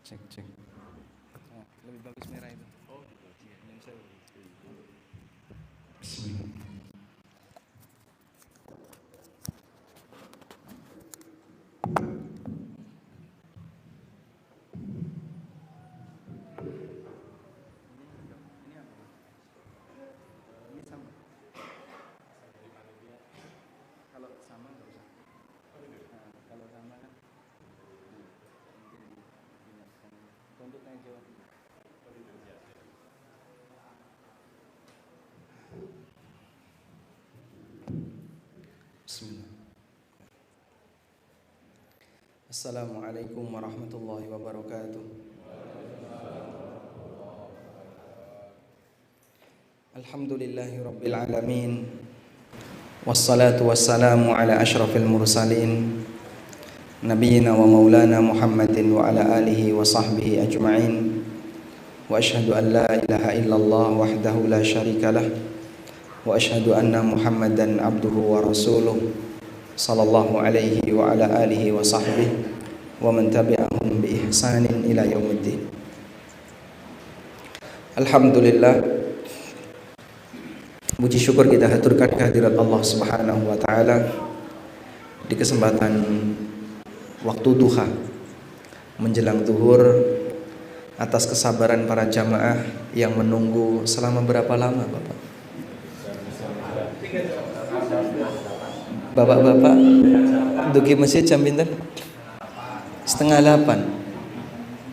Cek cek. Oh, lebih bagus merah itu. Oh, iya, yang saya. Bismillah. Ini sama. Kalau sama nggak usah. Nah, kalau sama kan. Untuk yang jawab. Bismillah. Assalamualaikum warahmatullahi wabarakatuh. Alhamdulillahi rabbil alamin. Wassalatu wassalamu ala asyrafil mursalin Nabiyyina wa maulana Muhammadin wa ala alihi wa sahbihi ajma'in. Wa ashhadu an la ilaha illallah wahdahu la syarika lah. Wa ashhadu anna Muhammadan abduhu wa rasuluh sallallahu alaihi wa ala alihi wa sahbihi wa man tabi'ahum bi ihsanin ila yaumiddin. Alhamdulillah, puji syukur kita haturkan kehadirat Allah Subhanahu wa taala di kesempatan waktu duha menjelang zuhur, atas kesabaran para jamaah yang menunggu selama berapa lama, Bapak? Bapak-bapak duki masjid jam pinten? 7:30.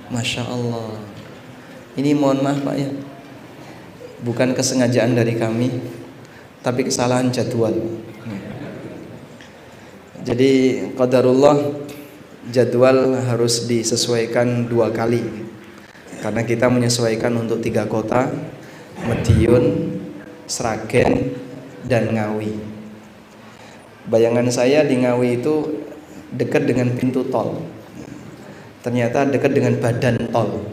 Masya Allah. Ini mohon maaf Pak ya, bukan kesengajaan dari kami, tapi kesalahan jadwal. Jadi qadarullah, jadwal harus disesuaikan 2 kali, karena kita menyesuaikan untuk 3 kota, Madiun, Sragen, dan Ngawi. Bayangan saya di Ngawi itu dekat dengan pintu tol, ternyata dekat dengan badan tol.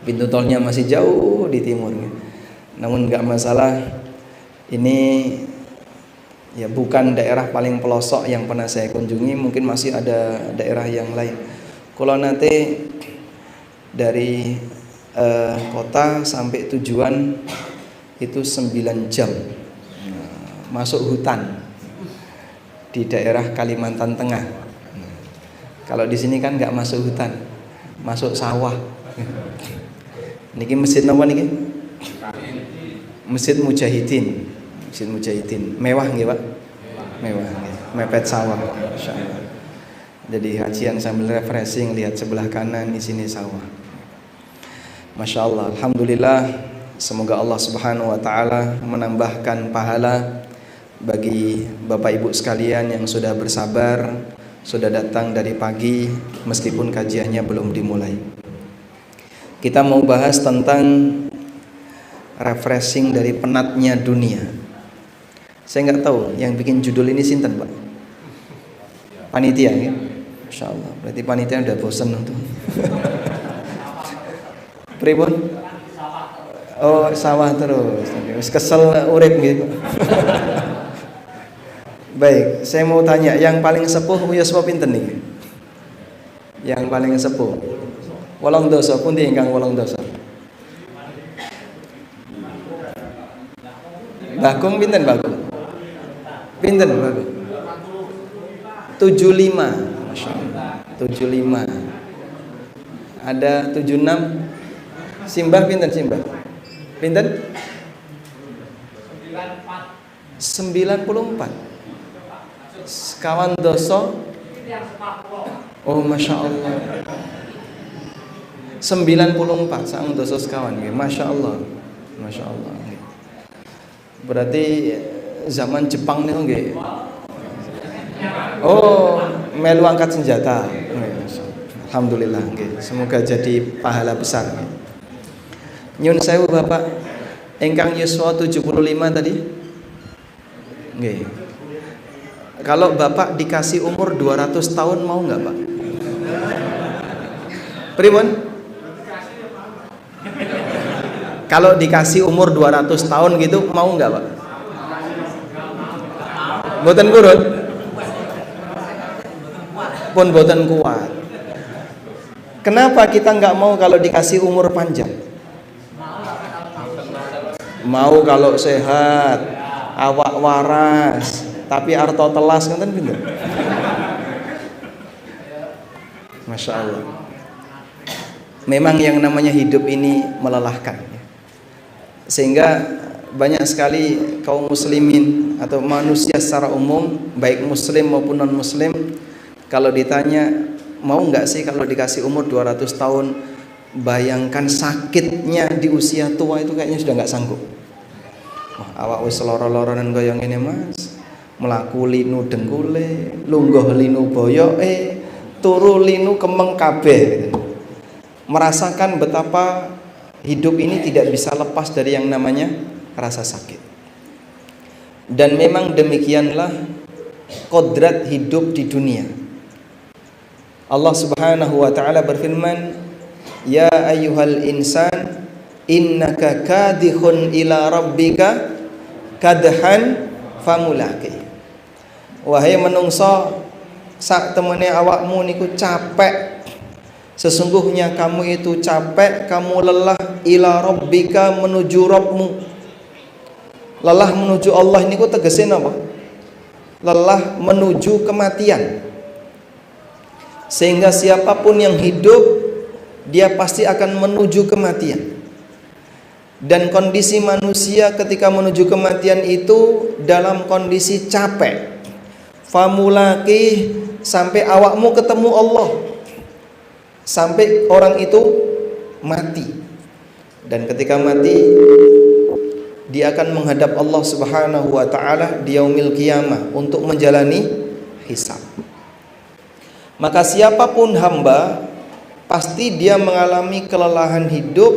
Pintu tolnya masih jauh di timur. Namun nggak masalah, ini ya bukan daerah paling pelosok yang pernah saya kunjungi, mungkin masih ada daerah yang lain. Kalau nanti dari kota sampai tujuan itu 9 jam, masuk hutan di daerah Kalimantan Tengah. Kalau di sini kan nggak masuk hutan, masuk sawah. Niki masjid napa niki? Masjid Mujahidin. Masjid Mujahidin. Mewah nggih, Pak? Mewah nggih. Mepet sawah, insyaallah. Jadi hajian sambil refreshing, lihat sebelah kanan di sini sawah. Masya Allah, alhamdulillah. Semoga Allah Subhanahu wa taala menambahkan pahala bagi Bapak Ibu sekalian yang sudah bersabar, sudah datang dari pagi meskipun kajiannya belum dimulai. Kita mau bahas tentang refreshing dari penatnya dunia. Saya nggak tahu yang bikin judul ini sinten, Pak? Panitia ya? Masya Allah, berarti panitia udah bosan untuk pribun? Oh, sawah terus. Kesel urip gitu. Baik, saya mau tanya, yang paling sepuh Yuswa pinten nih? Yang paling sepuh. Wolong dosa pundi ingkang wolong dosa? Bagong pinten Bagong? Pinten Bagong? 75. Masyaallah. 75. Ada 76. Simbah pinten Simbah? Pinten? 94. Sekawan doso. Oh Masya Allah, 94 sang doso sekawan. Masya Allah, Masya Allah. Berarti zaman Jepang nih nggih. Oh, melu angkat senjata. Alhamdulillah nggih. Semoga jadi pahala besar. Nyun sewu Bapak, engkang yuswa 75 tadi. Nggih. Kalau Bapak dikasih umur 200 tahun mau nggak Pak? Pribun? Kalau dikasih umur 200 tahun gitu mau nggak Pak? Boten kurun? Pun boten kuat. Kenapa kita nggak mau kalau dikasih umur panjang? Mau kalau sehat, awak waras, tapi arto telas kan pinter. Masya Allah. Memang yang namanya hidup ini melelahkan, sehingga banyak sekali kaum muslimin atau manusia secara umum, baik muslim maupun non muslim, kalau ditanya mau nggak sih kalau dikasih umur 200 tahun, bayangkan sakitnya di usia tua itu kayaknya sudah nggak sanggup. Wah, awak wis loro-loronan goyong ini mas, melaku linu dengkule, lungguh linu boyoke, turu linu kemeng kabeh. Merasakan betapa hidup ini tidak bisa lepas dari yang namanya rasa sakit. Dan memang demikianlah kodrat hidup di dunia. Allah Subhanahu wa taala berfirman, "Ya ayyuhal insan, innaka kadihun ila rabbika kadhan famulaqi." Wahai menungso, sak temene awakmu niku capek. Sesungguhnya kamu itu capek, kamu lelah ila rabbika menuju Rabbmu. Lelah menuju Allah niku tegese napa? Lelah menuju kematian. Sehingga siapapun yang hidup, dia pasti akan menuju kematian. Dan kondisi manusia ketika menuju kematian itu dalam kondisi capek. Famulaqi, sampai awakmu ketemu Allah, sampai orang itu mati. Dan ketika mati, dia akan menghadap Allah Subhanahu wa taala di yaumil qiyamah untuk menjalani hisab. Maka siapapun hamba, pasti dia mengalami kelelahan hidup,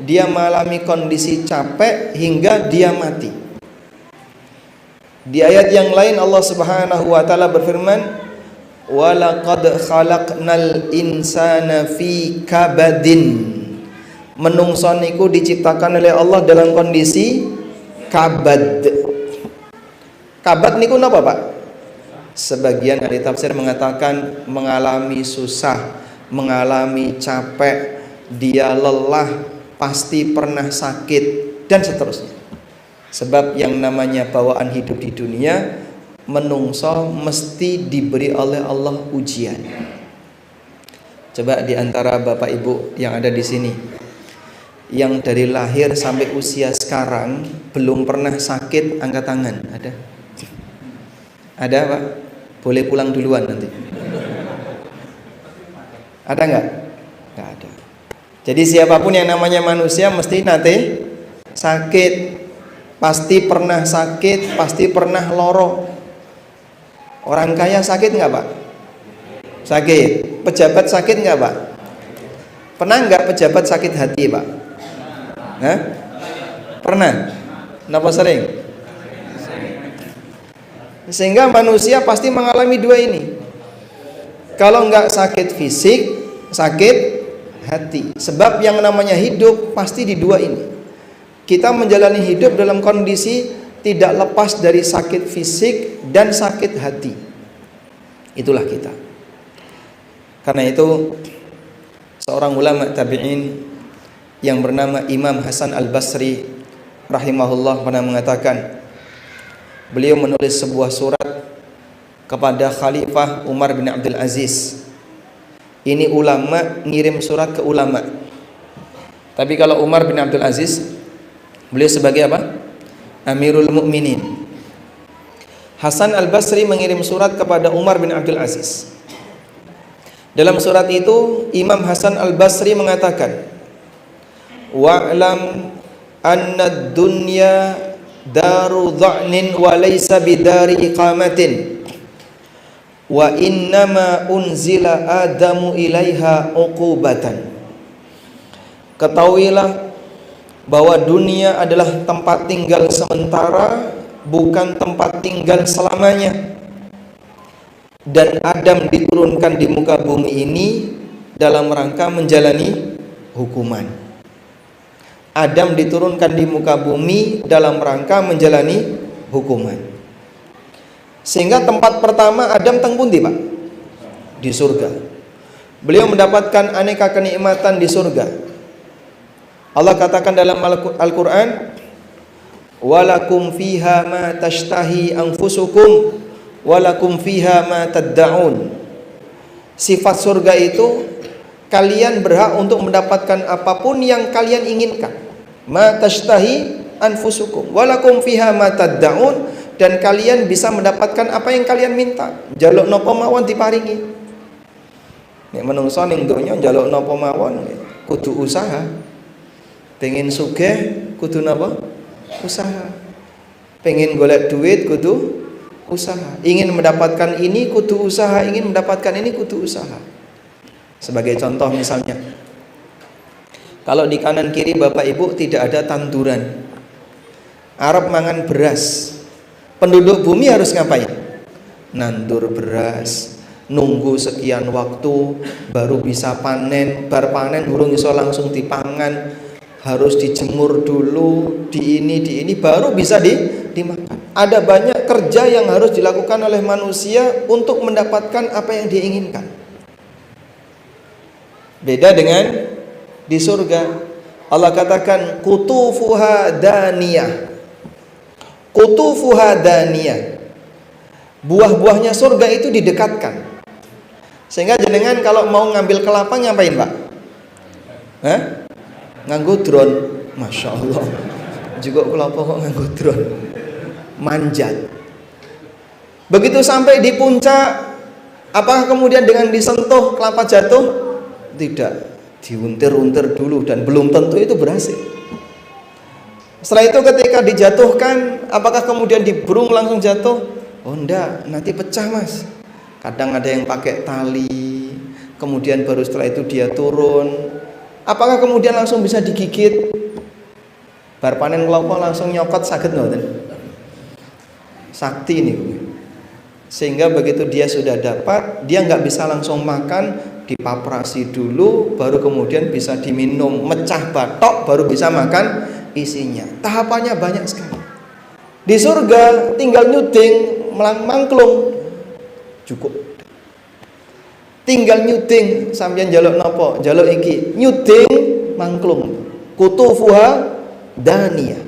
dia mengalami kondisi capek hingga dia mati. Di ayat yang lain Allah Subhanahu wa taala berfirman, "Wa laqad khalaqnal insana fi kabadin." Menungso niku diciptakan oleh Allah dalam kondisi kabad. Kabad niku napa, Pak? Sebagian ahli tafsir mengatakan mengalami susah, mengalami capek, dia lelah, pasti pernah sakit dan seterusnya. Sebab yang namanya bawaan hidup di dunia, menungso mesti diberi oleh Allah ujian. Coba di antara Bapak Ibu yang ada di sini, yang dari lahir sampai usia sekarang belum pernah sakit, angkat tangan. Ada? Ada, Pak? Boleh pulang duluan nanti. Ada nggak? Nggak ada. Jadi siapapun yang namanya manusia mesti nanti sakit, pasti pernah sakit, pasti pernah loro. Orang kaya sakit nggak, Pak? Sakit. Pejabat sakit nggak, Pak? Pernah nggak pejabat sakit hati, Pak? Hah? Pernah? Kenapa sering? Sehingga manusia pasti mengalami dua ini. Kalau nggak sakit fisik, sakit hati. Sebab yang namanya hidup pasti di dua ini. Kita menjalani hidup dalam kondisi tidak lepas dari sakit fisik dan sakit hati. Itulah kita. Karena itu seorang ulama tabi'in yang bernama Imam Hasan Al-Basri rahimahullah pernah mengatakan, beliau menulis sebuah surat kepada Khalifah Umar bin Abdul Aziz. Ini ulama ngirim surat ke ulama. Tapi kalau Umar bin Abdul Aziz, beliau sebagai apa? Amirul Mukminin. Hasan Al-Basri mengirim surat kepada Umar bin Abdul Aziz. Dalam surat itu Imam Hasan Al-Basri mengatakan, wa'lam anna ad-dunya daru dha'nin wa laysa bidari iqamatin wa innama unzila adamu ilaiha uqubatan. Ketahuilah bahwa dunia adalah tempat tinggal sementara, bukan tempat tinggal selamanya. Dan Adam diturunkan di muka bumi ini dalam rangka menjalani hukuman. Adam diturunkan di muka bumi dalam rangka menjalani hukuman. Sehingga tempat pertama Adam teng pundi, Pak? Di surga. Beliau mendapatkan aneka kenikmatan di surga. Allah katakan dalam Al-Qur'an, "Walakum fiha ma tashtahi anfusukum walakum fiha ma tad'un." Sifat surga itu kalian berhak untuk mendapatkan apapun yang kalian inginkan. Ma tashtahi anfusukum walakum fiha ma tad'un, dan kalian bisa mendapatkan apa yang kalian minta. Jaluk napa mawon diparingi. Nek menungso ning donya njaluk napa mawon kudu usaha. Pengen sugih kudu napa? Usaha. Pengen golek duit kudu usaha. Ingin mendapatkan ini kudu usaha, ingin mendapatkan ini kudu usaha. Sebagai contoh misalnya, kalau di kanan kiri Bapak Ibu tidak ada tanduran, Arab mangan beras, penduduk bumi harus ngapain? Nandur beras, nunggu sekian waktu baru bisa panen, bar panen burung iso langsung dipangan, harus dijemur dulu, di ini baru bisa dimakan. Ada banyak kerja yang harus dilakukan oleh manusia untuk mendapatkan apa yang dia inginkan. Beda dengan di surga. Allah katakan qutufuha daniyah. Qutufuha daniyah. Buah-buahnya surga itu didekatkan. Sehingga jenengan kalau mau ngambil kelapa ngapain, Pak? Hah? Nganggo drone. Masya Allah. Juga kelapa kok nganggo drone. Manjat. Begitu sampai di puncak, apakah kemudian dengan disentuh kelapa jatuh? Tidak, diuntir-untir dulu dan belum tentu itu berhasil. Setelah itu ketika dijatuhkan, apakah kemudian diberung langsung jatuh? Oh enggak, nanti pecah Mas. Kadang ada yang pakai tali, kemudian baru setelah itu dia turun. Apakah kemudian langsung bisa digigit? Bar panen kelapa langsung nyokot saged mboten? Sakti ini. Sehingga begitu dia sudah dapat, dia nggak bisa langsung makan, dipaprasi dulu, baru kemudian bisa diminum, mecah batok, baru bisa makan isinya. Tahapannya banyak sekali. Di surga tinggal nyuding, mangklung, cukup. Tinggal nyuding, sampeyan jaluk nopo, jaluk iki, nyuding, mangklung. Qutufuha daniyah.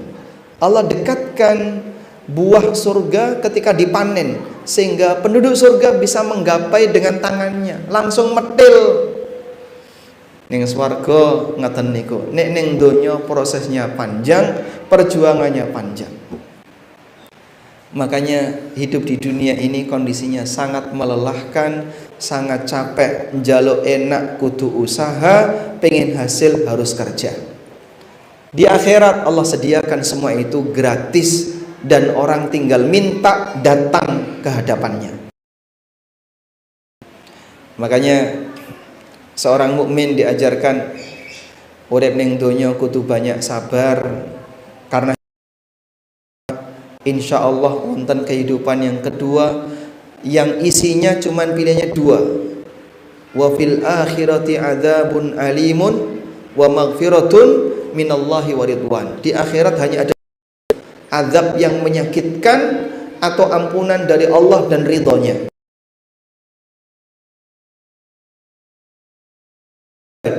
Allah dekatkan buah surga ketika dipanen, sehingga penduduk surga bisa menggapai dengan tangannya, langsung metil. Ning swarga ngaten niku, nek ning donya prosesnya panjang, perjuangannya panjang. Makanya hidup di dunia ini kondisinya sangat melelahkan, sangat capek, njaluk enak kudu usaha, pengen hasil harus kerja. Di akhirat Allah sediakan semua itu gratis, dan orang tinggal minta datang ke hadapannya. Makanya seorang mukmin diajarkan urip ning donya kudu banyak sabar, karena insya Allah wonten kehidupan yang kedua yang isinya cuman pilihannya dua. Wa fil akhirati adzabun alimun wa maghfiratun minallahi wa ridwan. Di akhirat hanya ada azab yang menyakitkan atau ampunan dari Allah dan ridhonya.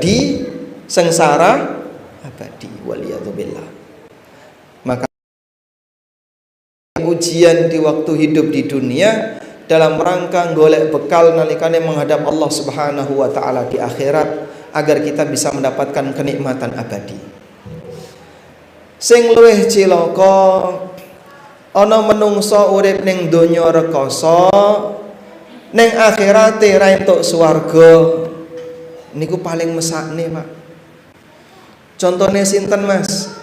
Di sengsara abadi, waliyadzubillah. Maka ujian di waktu hidup di dunia dalam rangka golek bekal nalikane menghadap Allah Subhanahu wa taala di akhirat, agar kita bisa mendapatkan kenikmatan abadi. Sing luwih cilaka ana menungso urip ning donya rekoso, ning akhirate ra entuk swarga. Niku paling mesakne, Pak. Contone sinten, Mas?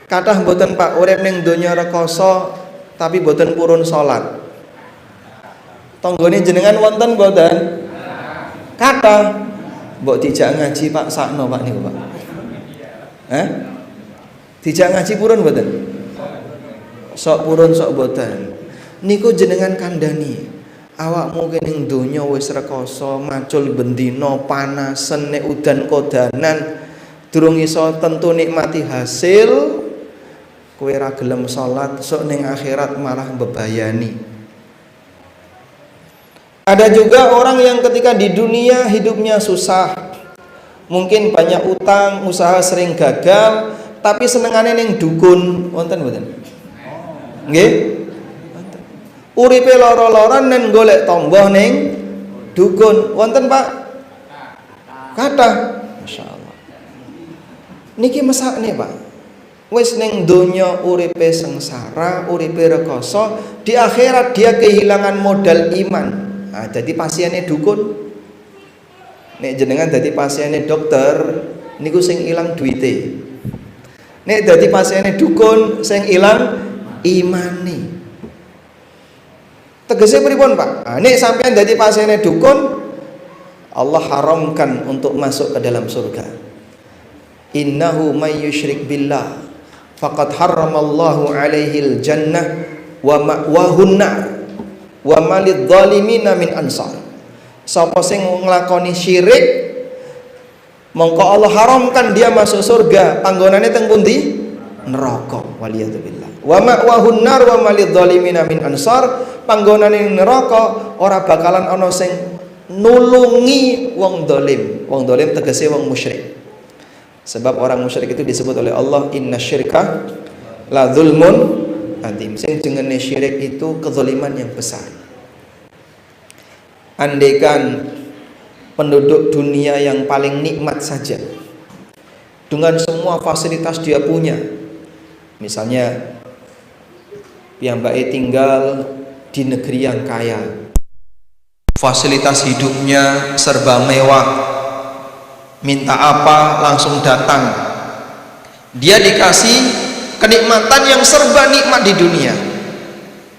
Kathah mboten Pak urip ning donya rekoso tapi mboten purun salat. Tanggane jenengan wonten mboten? Kathah. Mbok dijak ngaji Pak sakno Pak niku, Pak. Hah? Dijak ngaji purun mboten? Sok purun sok mboten. Niku jenengan kandhani. Awakmu kene ning donya wis rekoso, macul bendina, panasen, nek udan kodanan, durung iso tentu nikmati hasil, kowe ra gelem salat, sok ning akhirat malah mbebayani. Ada juga orang yang ketika di dunia hidupnya susah, mungkin banyak utang, usaha sering gagal, tapi senengane ning dukun, wonten mboten? Nggih. Uripe lara-laran nen golek tangga ning dukun, wonten Pak? Kathah. Masyaallah. Niki mesakne Pak. Wis ning donya uripe sengsara, uripe rekoso, di akhirat dia kehilangan modal iman. Nah, jadi pasiennya dukun. Nek jenengan dadi pasiennya dokter, niku sing ilang duite. Nek dadi pasiennya dukun, sing ilang imane. Tegese pripun, Pak? Nah, nek sampean dadi pasiennya dukun, Allah haramkan untuk masuk ke dalam surga. Innahu may yusyrik billah faqad harramallahu alaihil jannah wa ma'wahun nar wa malid zalimina min ansar. Sapa sing nglakoni syirik mongko Allah haramkan dia masuk surga, panggonane teng pundi? Neraka. Waliyadzubillah. Wa ma'wahun nar wa malid zalimina min ansar. Panggonane neraka ora bakalan ana sing nulungi wong dolim. Wong dolim tegese wong musyrik. Sebab orang musyrik itu disebut oleh Allah innasyirka la dzulmun adzim. Sing jenenge syirik itu kezaliman yang besar. Andaikan penduduk dunia yang paling nikmat saja dengan semua fasilitas dia punya, misalnya piyambake tinggal di negeri yang kaya, fasilitas hidupnya serba mewah, minta apa langsung datang, dia dikasih kenikmatan yang serba nikmat di dunia,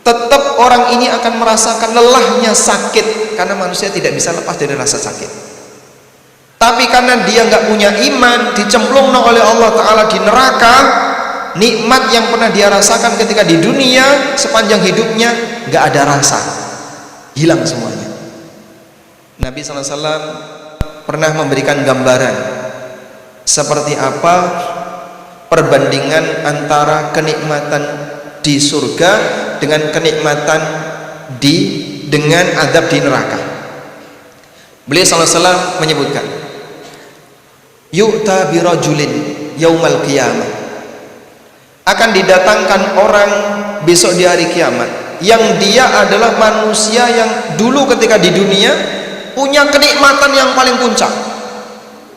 tetap orang ini akan merasakan lelahnya sakit, karena manusia tidak bisa lepas dari rasa sakit. Tapi karena dia nggak punya iman, dicemplungno oleh Allah Ta'ala di neraka, nikmat yang pernah dia rasakan ketika di dunia sepanjang hidupnya nggak ada rasa, hilang semuanya. Nabi SAW pernah memberikan gambaran seperti apa perbandingan antara kenikmatan di surga dengan kenikmatan dengan azab di neraka. Beliau SAW menyebutkan, yu'ta birajulin yaumal qiyamah, akan didatangkan orang besok di hari kiamat yang dia adalah manusia yang dulu ketika di dunia punya kenikmatan yang paling puncak,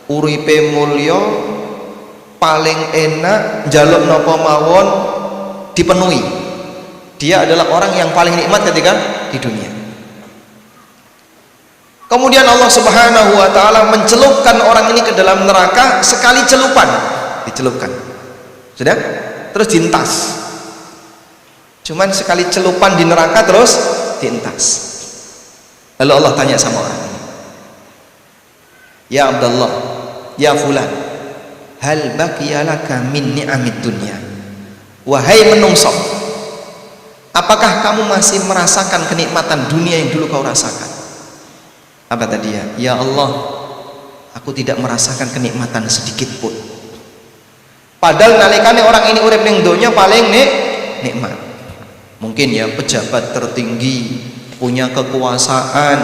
uripe mulya, paling enak, njaluk napa mawon dipenuhi. Dia adalah orang yang paling nikmat ketika di dunia. Kemudian Allah Subhanahu wa Ta'ala mencelupkan orang ini ke dalam neraka sekali celupan, dicelupkan, sudah, terus diintas. Cuman sekali celupan di neraka terus diintas. Lalu Allah tanya sama orang ini, ya Abdullah, ya fulan, hal baqiya laka min ni'amid dunya, wahai menungso, apakah kamu masih merasakan kenikmatan dunia yang dulu kau rasakan? Apa tadi ya? Ya Allah, aku tidak merasakan kenikmatan sedikit pun. Padahal nalikane orang ini urip ning donya paling nikmat. Mungkin ya pejabat tertinggi, punya kekuasaan,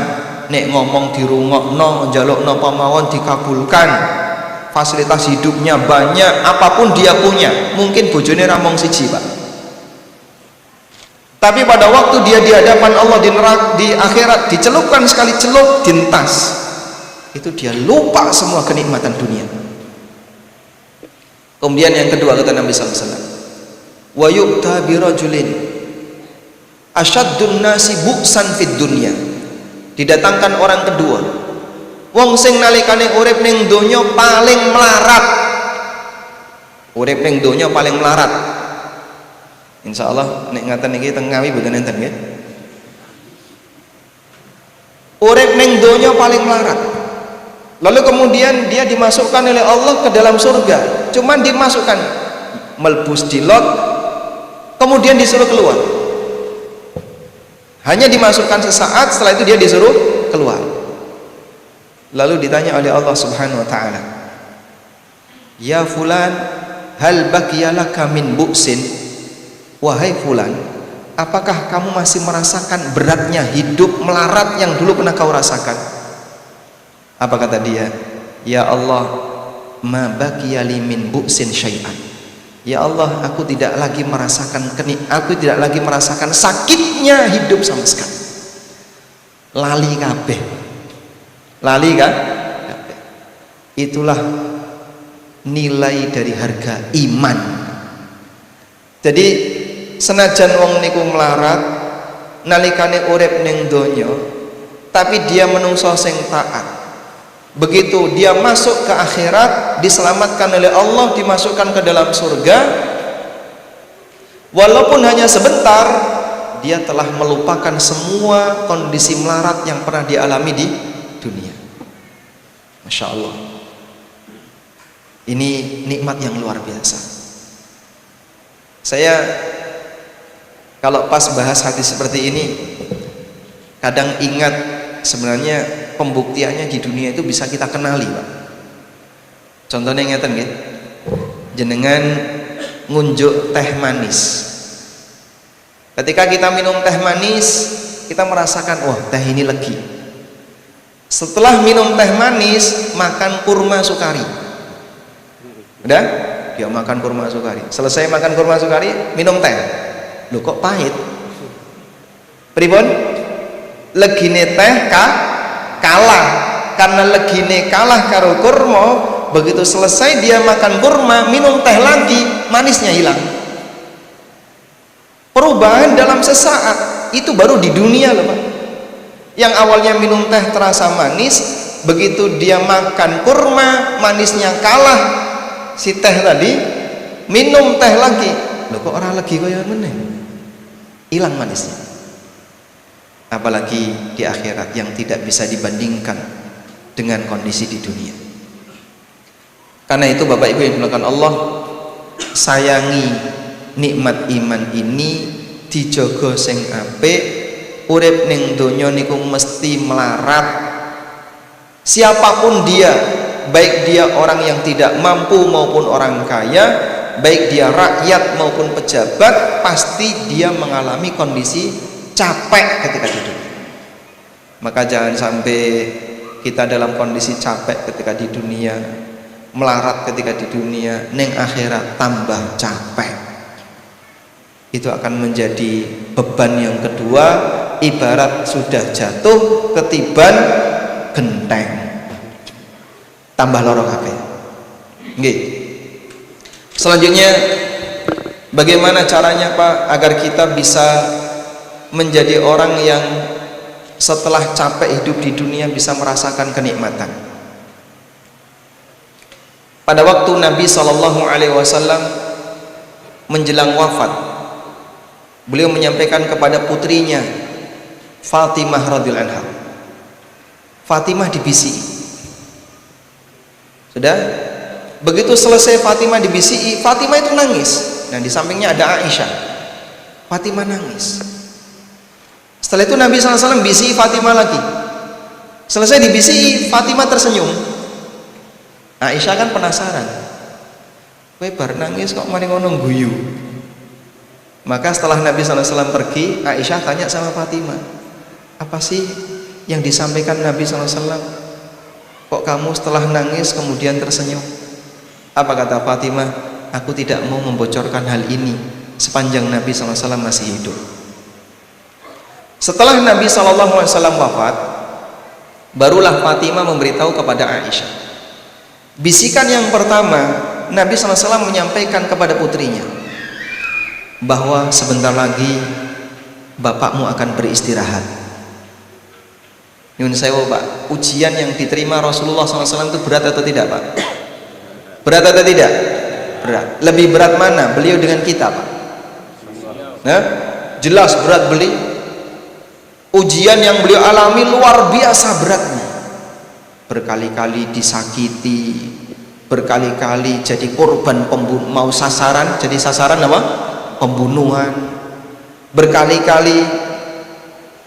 nek ngomong dirungokno, njaluk napa mawon dikabulkan. Fasilitas hidupnya banyak, apapun dia punya. Mungkin bojone ra mung siji, Pak. Tapi pada waktu dia di hadapan Allah di neraka, di akhirat, dicelupkan sekali celup, dintas, itu dia lupa semua kenikmatan dunia. Kemudian yang kedua kata Nabi SAW, wa yu'ta birajulin asyaddun nasi bu'san fid dunya, didatangkan orang kedua, wong sing nalikane urip ning donya paling melarat, urip ning donya paling melarat. Insya Allah nek ngaten iki teng Ngawi mboten enten nggih. Urip ning donya paling melarat. Lalu kemudian dia dimasukkan oleh Allah ke dalam surga. Cuman dimasukkan melbus dilot, kemudian disuruh keluar. Hanya dimasukkan sesaat, setelah itu dia disuruh keluar. Lalu ditanya oleh Allah Subhanahu wa Ta'ala, ya fulan, hal baqiya laka min bu'sin, wahai fulan, apakah kamu masih merasakan beratnya hidup melarat yang dulu pernah kau rasakan? Apa kata dia? Ya Allah, ma baqiya li min bu'sin syai'an. Ya Allah, aku tidak lagi merasakan sakitnya hidup sama sekali. Lali kabeh. Lali kan? Kabeh. Itulah nilai dari harga iman. Jadi senajan wong niku melarat nalikane urip ning donya, tapi dia menungso sing taat. Begitu dia masuk ke akhirat, diselamatkan oleh Allah, dimasukkan ke dalam surga, walaupun hanya sebentar, dia telah melupakan semua kondisi melarat yang pernah dialami di dunia. Masya Allah, ini nikmat yang luar biasa. Saya kalau pas bahas hadis seperti ini, kadang ingat sebenarnya pembuktiannya di dunia itu bisa kita kenali, Pak. Contohnya ngeten nggih. Jenengan ngunjuk teh manis. Ketika kita minum teh manis, kita merasakan, wah, teh ini legi. Setelah minum teh manis, makan kurma sukari. Udah? Dia makan kurma sukari. Selesai makan kurma sukari, minum teh. Loh, kok pahit? Pripun? Legine teh kalah, karena legine kalah karo kurma. Begitu selesai dia makan kurma, minum teh lagi, manisnya hilang. Perubahan dalam sesaat. Itu baru di dunia loh, Pak. Yang awalnya minum teh terasa manis, begitu dia makan kurma, manisnya kalah si teh tadi, minum teh lagi, loh kok orang lagi kaya meneh, hilang manisnya. Apalagi di akhirat yang tidak bisa dibandingkan dengan kondisi di dunia. Karena itu Bapak Ibu yang dimuliakan Allah, sayangi nikmat iman ini, dijogo sing apik, urip ning donya niku mesti melarat. Siapapun dia, baik dia orang yang tidak mampu maupun orang kaya, baik dia rakyat maupun pejabat, pasti dia mengalami kondisi capek ketika hidup. Maka jangan sampai kita dalam kondisi capek ketika di dunia, melarat ketika di dunia, neng akhirat tambah capek. Itu akan menjadi beban yang kedua, ibarat sudah jatuh ketiban genteng, tambah loro kabeh. Nggih. Selanjutnya, bagaimana caranya Pak agar kita bisa menjadi orang yang setelah capek hidup di dunia bisa merasakan kenikmatan? Pada waktu Nabi SAW menjelang wafat, beliau menyampaikan kepada putrinya Fatimah radhiyallahu anha. Fatimah dibisiki. Sudah? Begitu selesai Fatimah dibisiki, Fatimah itu nangis. Dan di sampingnya ada Aisyah. Fatimah nangis. Setelah itu Nabi SAW bisiki Fatimah lagi. Selesai dibisiki, Fatimah tersenyum. Aisyah kan penasaran, kowe bar nangis kok mari ngono guyu. Maka setelah Nabi SAW pergi, Aisyah tanya sama Fatimah, apa sih yang disampaikan Nabi SAW? Kok kamu setelah nangis kemudian tersenyum? Apa kata Fatimah? Aku tidak mau membocorkan hal ini sepanjang Nabi SAW masih hidup. Setelah Nabi SAW wafat, barulah Fatimah memberitahu kepada Aisyah. Bisikan yang pertama, Nabi SAW menyampaikan kepada putrinya bahwa sebentar lagi bapakmu akan beristirahat. Nyun sewu Pak, ujian yang diterima Rasulullah SAW itu berat atau tidak Pak? Berat atau tidak? Berat. Lebih berat mana beliau dengan kita Pak? Nah, jelas berat beliau. Ujian yang beliau alami luar biasa beratnya. Berkali-kali disakiti, berkali-kali jadi korban pembunuh, mau sasaran, jadi sasaran apa? Pembunuhan. Berkali-kali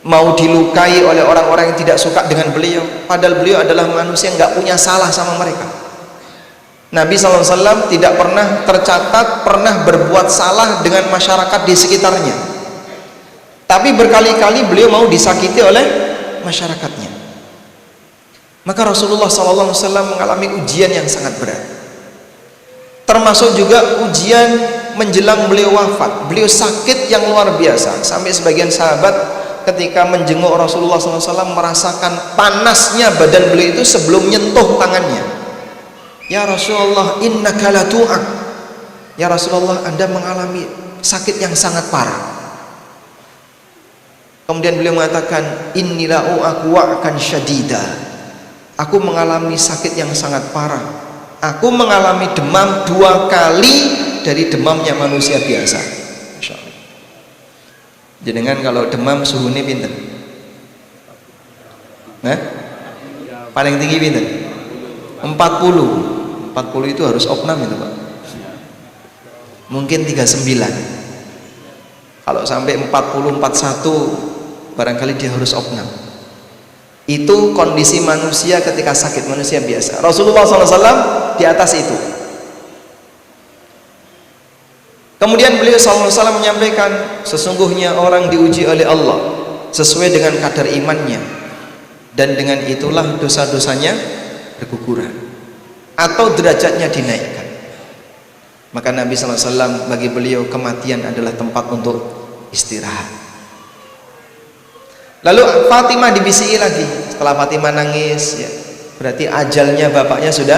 mau dilukai oleh orang-orang yang tidak suka dengan beliau, padahal beliau adalah manusia yang nggak punya salah sama mereka. Nabi SAW tidak pernah tercatat pernah berbuat salah dengan masyarakat di sekitarnya. Tapi berkali-kali beliau mau disakiti oleh masyarakatnya. Maka Rasulullah SAW mengalami ujian yang sangat berat. Termasuk juga ujian menjelang beliau wafat. Beliau sakit yang luar biasa. Sampai sebagian sahabat ketika menjenguk Rasulullah SAW merasakan panasnya badan beliau itu sebelum nyentuh tangannya. Ya Rasulullah, innaka la tu'ak. Ya Rasulullah, Anda mengalami sakit yang sangat parah. Kemudian beliau mengatakan, innila u'aku wa'kan syadida. Aku mengalami sakit yang sangat parah. Aku mengalami demam 2 kali dari demamnya manusia biasa. Masya Allah. Jenengan kalau demam suhunya pinten? Nah? Paling tinggi pinten? 40. 40 itu harus opnam itu Pak. Mungkin 39. Kalau sampai 40, 41 barangkali dia harus opnam. Itu kondisi manusia ketika sakit, manusia biasa. Rasulullah SAW di atas itu. Kemudian beliau SAW menyampaikan, sesungguhnya orang diuji oleh Allah sesuai dengan kadar imannya, dan dengan itulah dosa-dosanya berguguran atau derajatnya dinaikkan. Maka Nabi SAW bagi beliau kematian adalah tempat untuk istirahat. Lalu Fatimah dibisiki lagi. Setelah Fatimah nangis, ya, berarti ajalnya bapaknya sudah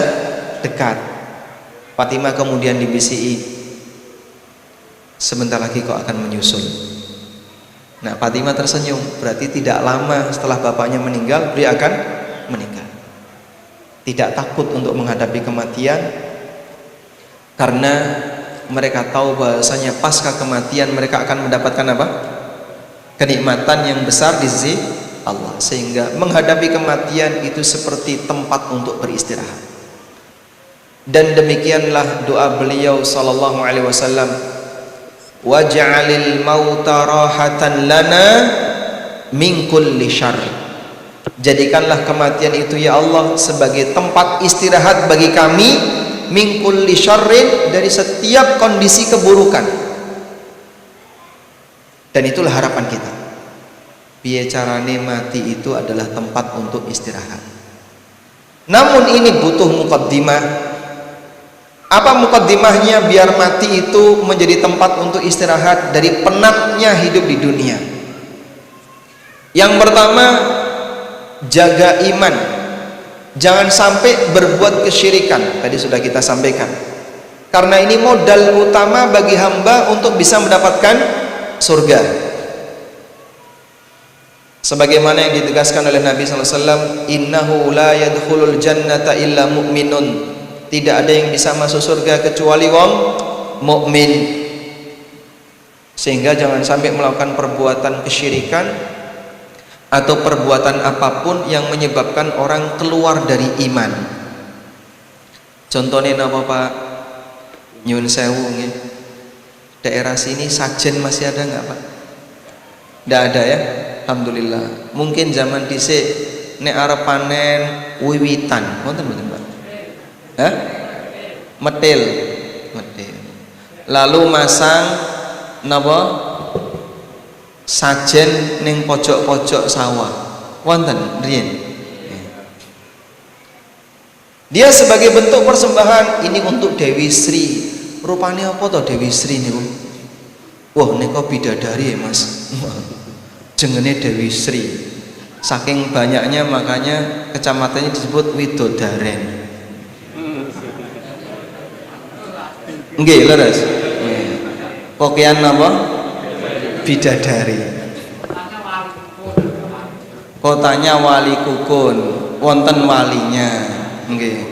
dekat. Fatimah kemudian dibisiki, sebentar lagi kau akan menyusul. Nah, Fatimah tersenyum, berarti tidak lama setelah bapaknya meninggal beliau akan meninggal. Tidak takut untuk menghadapi kematian, karena mereka tahu bahwasanya pasca kematian mereka akan mendapatkan apa? Kenikmatan yang besar di sisi Allah, sehingga menghadapi kematian itu seperti tempat untuk beristirahat. Dan demikianlah doa beliau sallallahu alaihi wasallam, waj'alil mauta rahatan lana min kulli syarr. Jadikanlah kematian itu ya Allah sebagai tempat istirahat bagi kami min kulli syarrin, dari setiap kondisi keburukan. Dan itulah harapan kita. Piye carane mati itu adalah tempat untuk istirahat. Namun ini butuh mukaddimah. Apa mukaddimahnya biar mati itu menjadi tempat untuk istirahat dari penatnya hidup di dunia? Yang pertama, jaga iman. Jangan sampai berbuat kesyirikan. Tadi sudah kita sampaikan. Karena ini modal utama bagi hamba untuk bisa mendapatkan surga. Sebagaimana yang ditegaskan oleh Nabi SAW, innahu la yadkhulul jannata illa mu'minun. Tidak ada yang bisa masuk surga kecuali wong mukmin. Sehingga jangan sampai melakukan perbuatan kesyirikan atau perbuatan apapun yang menyebabkan orang keluar dari iman. Contohnya apa Pak? Nyun sewu nggih. Daerah sini sajen masih ada nggak Pak? Nggak ada ya? Alhamdulillah. Mungkin zaman dhisik nek arep panen wiwitan, wonten mboten Pak? Hah? Metil. Lalu masang napa? Sajen ning pojok-pojok sawah. Wonten riyen. Dia sebagai bentuk persembahan ini untuk Dewi Sri. Rupanya apa toh Dewi Sri niku? Wah, nika bidadari ya Mas. Jenenge Dewi Sri. Saking banyaknya makanya kecamatannya disebut Widodaren. Nggih, leres. Pokean apa? Bidadari. Kotanya Wali Kukun, wonten walinya. Nggih.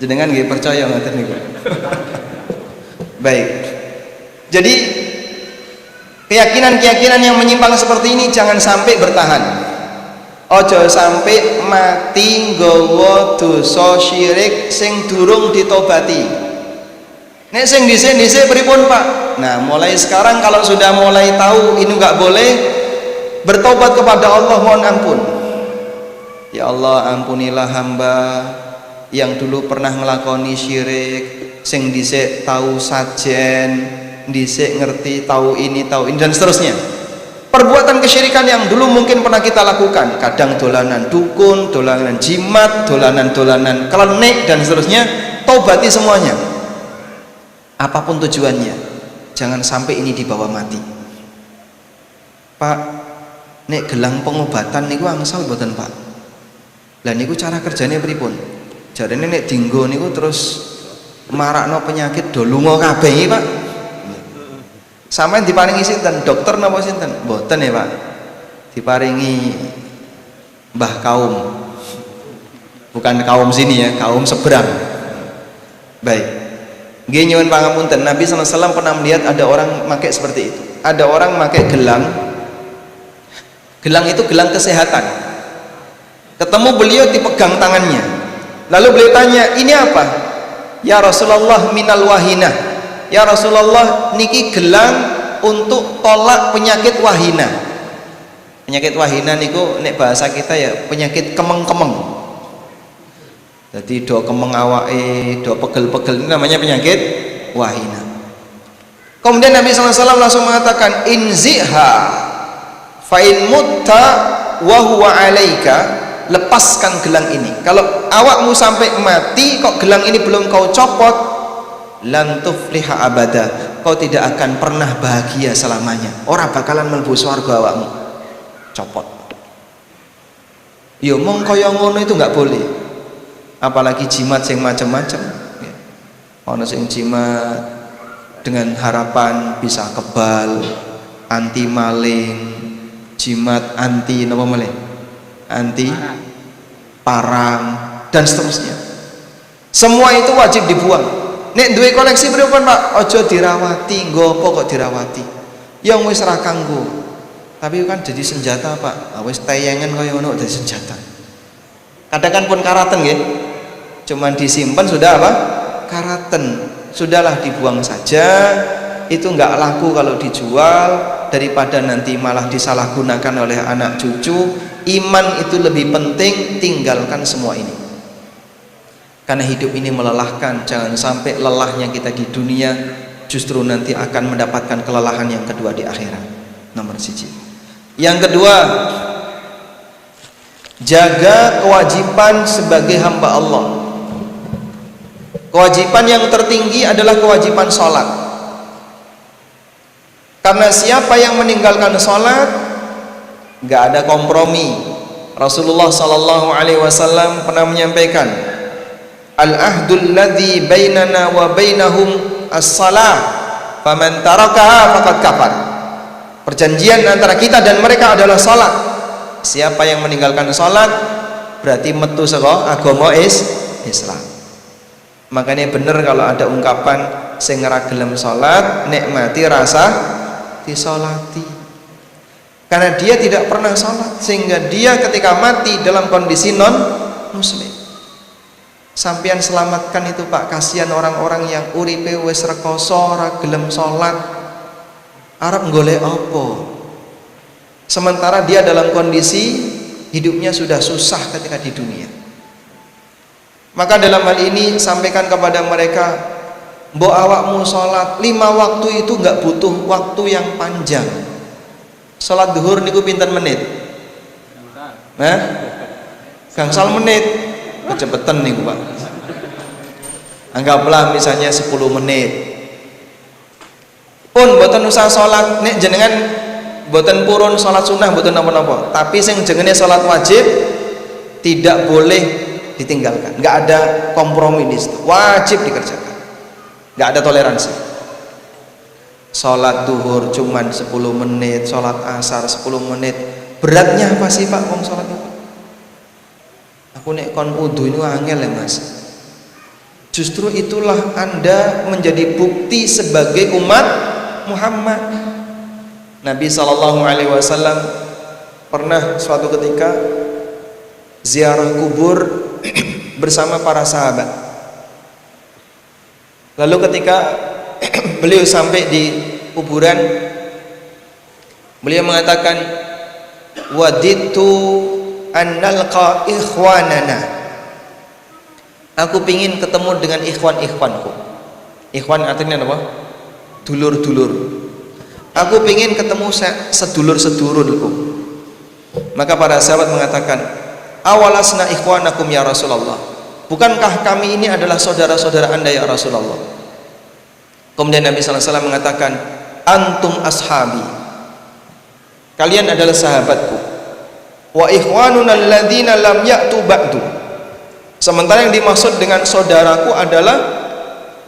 Jenengan nggih percaya ngoten niku. Baik. Jadi keyakinan-keyakinan yang menyimpang seperti ini jangan sampai bertahan. Ojo sampai mati nggawa dosa syirik sing durung ditobati. Nek sing dhisik-dhisik pripun Pak? Nah, mulai sekarang kalau sudah mulai tahu ini enggak boleh, bertobat kepada Allah, mohon ampun. Ya Allah, ampunilah hamba yang dulu pernah melakoni syirik, sing dhisik tahu sajen, dhisik ngerti, tahu ini dan seterusnya. Perbuatan kesyirikan yang dulu mungkin pernah kita lakukan, kadang dolanan dukun, dolanan jimat, dolanan klenik dan seterusnya, taubati semuanya. Apapun tujuannya, jangan sampai ini dibawa mati. Pak, nek gelang pengobatan niku angsal mboten, Pak? Lah niku cara kerjanya pripun? Jarene nek dinggo niku terus marakno penyakit do lunga kabeh, Pak. Sampeyan diparingi sinten? Dokter napa sinten? Mboten ya, Pak. Diparingi Mbah Kaum. Bukan kaum sini ya, kaum seberang. Baik. Nggih nyuwun pangapunten, Nabi sallallahu alaihi wasallam pernah melihat ada orang pakai seperti itu. Ada orang pakai gelang. Gelang itu gelang kesehatan. Ketemu beliau dipegang tangannya. Lalu beliau tanya, "Ini apa?" "Ya Rasulullah, minal wahinah." "Ya Rasulullah, niki gelang untuk tolak penyakit wahina." Penyakit wahina niku nek bahasa kita ya penyakit kemeng-kemeng. Jadi do kemeng awake, do pegel-pegel, ini namanya penyakit wahina. Kemudian Nabi SAW langsung mengatakan, "Inziha fa in mutta wa huwa alaika." Lepaskan gelang ini. Kalau awakmu sampai mati kok gelang ini belum kau copot, lan tufliha abada, kau tidak akan pernah bahagia selamanya. Ora bakalan mlebu swarga awakmu. Copot. Yo mong kaya ngono itu enggak boleh. Apalagi jimat sing macam-macam. Ono sing jimat dengan harapan bisa kebal, anti maling, jimat anti napa malih? Anti parang dan seterusnya. Semua itu wajib dibuang. Nek duwe koleksi pripun, Pak? Aja dirawati, nggo apa kok dirawati? Ya wis ra kanggo. Tapi kan jadi senjata, Pak. Wis tayangan kaya ngono dadi senjata. Kadang pun karaten nggih. Cuman disimpan sudah apa? Karaten. Sudahlah dibuang saja. Itu enggak laku kalau dijual, daripada nanti malah disalahgunakan oleh anak cucu. Iman itu lebih penting, tinggalkan semua ini. Karena hidup ini melelahkan. Jangan sampai lelahnya kita di dunia justru nanti akan mendapatkan kelelahan yang kedua di akhirat. Nomor 1. Yang kedua, jaga kewajiban sebagai hamba Allah. Kewajiban yang tertinggi adalah kewajiban sholat. Karena siapa yang meninggalkan sholat, nggak ada kompromi. Rasulullah Sallallahu Alaihi Wasallam pernah menyampaikan, al-ahdul ladzi bainana wa bainahum as-salah, faman tarakaha faqad kafar. Perjanjian antara kita dan mereka adalah salat. Siapa yang meninggalkan salat berarti metu saka agama Islam. Makanya bener kalau ada ungkapan sing ora gelem salat nikmati rasa disolati. Karena dia tidak pernah salat, sehingga dia ketika mati dalam kondisi non muslim. Sampeyan selamatkan itu, Pak. Kasihan orang-orang yang uripe wis rekoso ora gelem salat, arep golek apa? Sementara dia dalam kondisi hidupnya sudah susah ketika di dunia. Maka dalam hal ini sampaikan kepada mereka, mbok awakmu salat 5 waktu itu enggak butuh waktu yang panjang. Salat zuhur niku pinten menit? Nah, gangsal menit. Kecepatan niku, Pak. Anggaplah misalnya 10 menit. Pun mboten usah salat nek jenengan mboten purun salat sunah mboten napa-napa. Tapi sing jenenge salat wajib tidak boleh ditinggalkan. Enggak ada kompromi di situ. Wajib dikerjakan. Enggak ada toleransi. Sholat duhur cuman 10 menit, sholat asar 10 menit. Beratnya apa sih, Pak, wong sholat itu? Aku nek kon wudu ini angel ya, Mas. Justru itulah Anda menjadi bukti sebagai umat Muhammad. Nabi SAW pernah suatu ketika ziarah kubur bersama para sahabat. Lalu ketika beliau sampai di kuburan, beliau mengatakan, waditu an nalqa ikhwanana. Aku pingin ketemu dengan ikhwan-ikhwanku. Ikhwan artinya apa? dulur-dulur. Aku ingin ketemu sedulur-sedulurku. Maka para sahabat mengatakan, awalasna ikhwanakum ya Rasulullah, bukankah kami ini adalah saudara-saudara Anda ya Rasulullah? Kemudian Nabi SAW mengatakan, antum ashabi, kalian adalah sahabatku. Wa ikhwanuna alladzina lam ya'tu ba'du, sementara yang dimaksud dengan saudaraku adalah